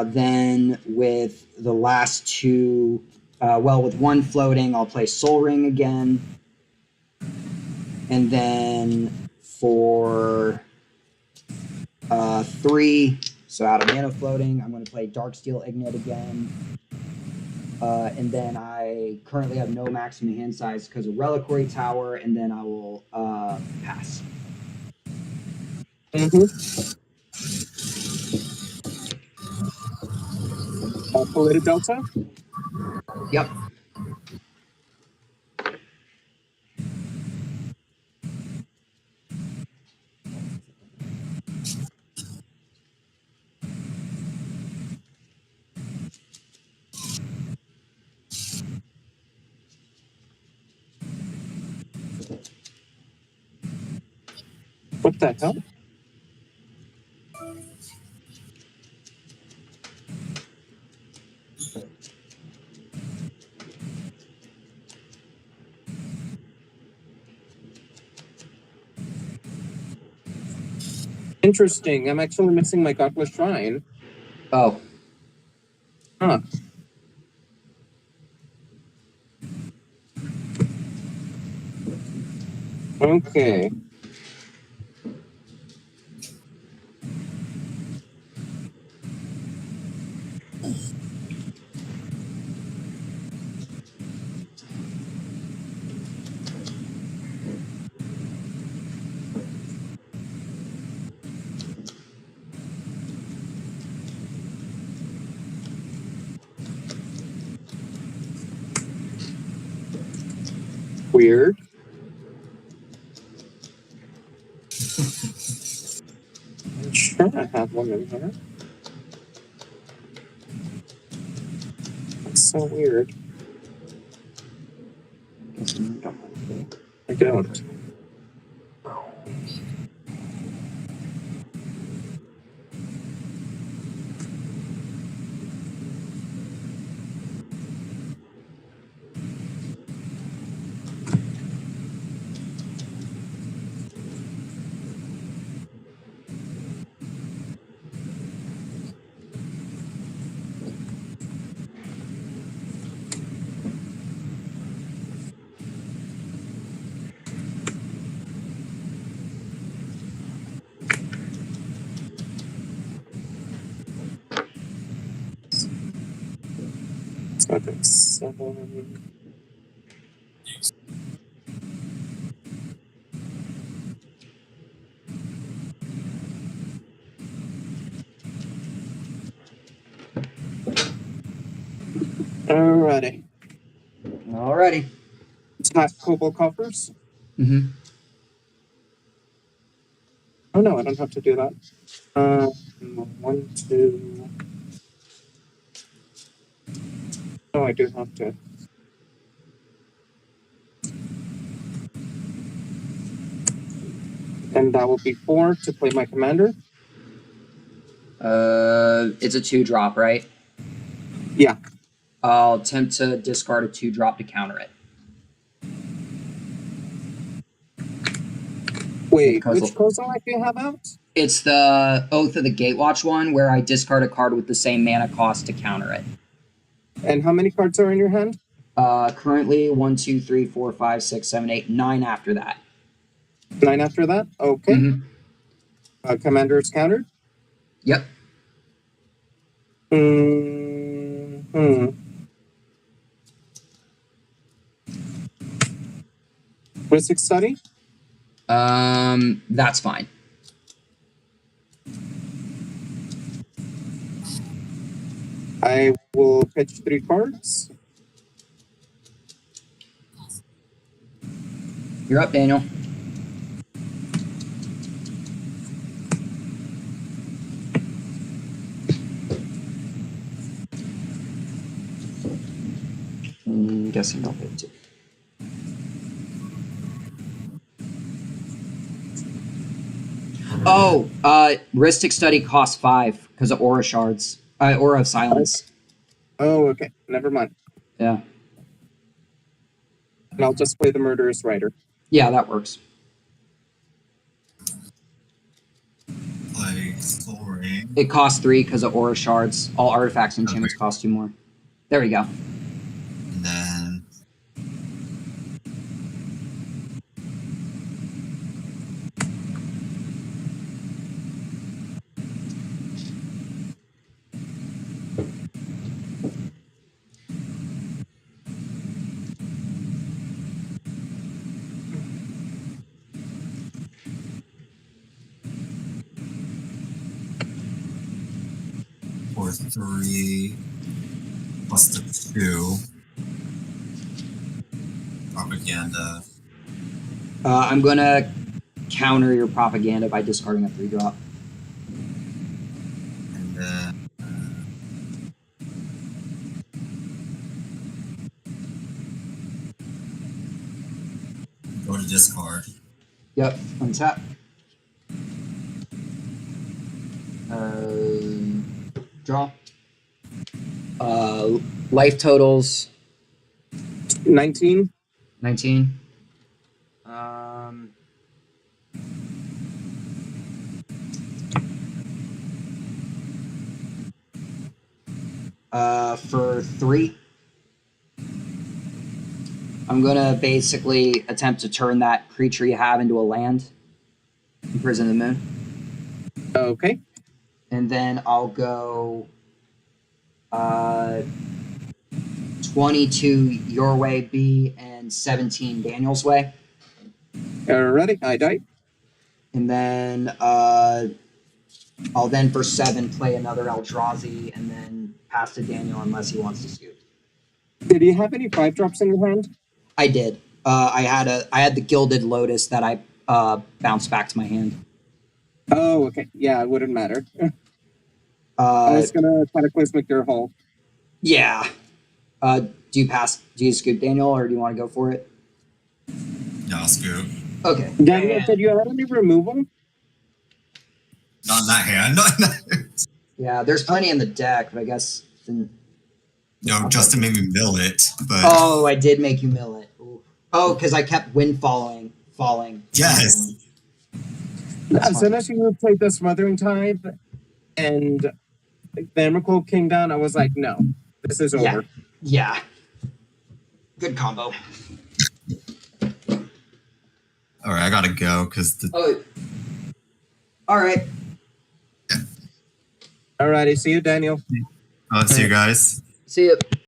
Then with the last 2, with 1 floating, I'll play Soul Ring again. And then for 3, so out of mana floating, I'm going to play Darksteel Ignite again. And then I currently have no maximum hand size because of Reliquary Tower, and then I will pass. Calculated delta? Yep. What the hell? Interesting. I'm actually missing my Godless Shrine. Oh. Huh. Okay. Weird. I'm sure I have one in here. That's so weird. I don't. So that's 7. Alrighty. Alrighty. Tap Cobalt Coffers. Mm-hmm. Oh no, I don't have to do that. 1, 2. Oh, I do have to. And that will be 4 to play my commander. It's a 2-drop, right? Yeah. I'll attempt to discard a 2-drop to counter it. Wait, Because which Kozilek do you have out? it's the Oath of the Gatewatch one where I discard a card with the same mana cost to counter it. And how many cards are in your hand? Currently 1, 2, 3, 4, 5, 6, 7, 8, 9 after that. 9 after that? Okay. Mm-hmm. Commander is countered? Yep. Rhystic Study? That's fine. I will pitch 3 cards. You're up, Daniel. Guessing I'll hit 2. Oh, Ristic Study costs 5 because of Aura Shards. Aura of Silence. Oh, okay. Never mind. Yeah. And I'll just play the Murderous Rider. Yeah, that works. Like Soaring. It costs 3 because of Aura Shards. All artifacts and enchantments cost 2 more. There we go. And then for 3 plus the 2. Propaganda. I'm going to counter your propaganda by discarding a 3-drop. And then go to discard. Yep, untap. Draw. Life totals 19. 19. For 3, I'm gonna basically attempt to turn that creature you have into a land. Imprison the Moon. Okay. And then I'll go 22 your way, B, and 17 Daniel's way. Alrighty. I die. And then I'll then for 7 play another Eldrazi and then pass to Daniel unless he wants to scoop. Did you have any 5-drops in your hand? I did. I had the Gilded Lotus that I bounced back to my hand. Oh, okay. Yeah, it wouldn't matter. I was gonna Cataclysmic your hull. Yeah. Do you scoop Daniel or do you want to go for it? Yeah, I'll scoop. Okay. Daniel, did you have any removal? Not in that hand. Not in that. Yeah, there's plenty in the deck, but I guess didn't. No, Justin made me mill it, but Oh, I did make you mill it. Ooh. Oh, because I kept wind falling. yes. That's As soon as you played the Smothering Tide and the Emrakul came down, I was like, no, this is Yeah. over. Yeah. Good combo. All right, I gotta go because the Oh. All right. Alrighty, see you, Daniel. see you guys. See you.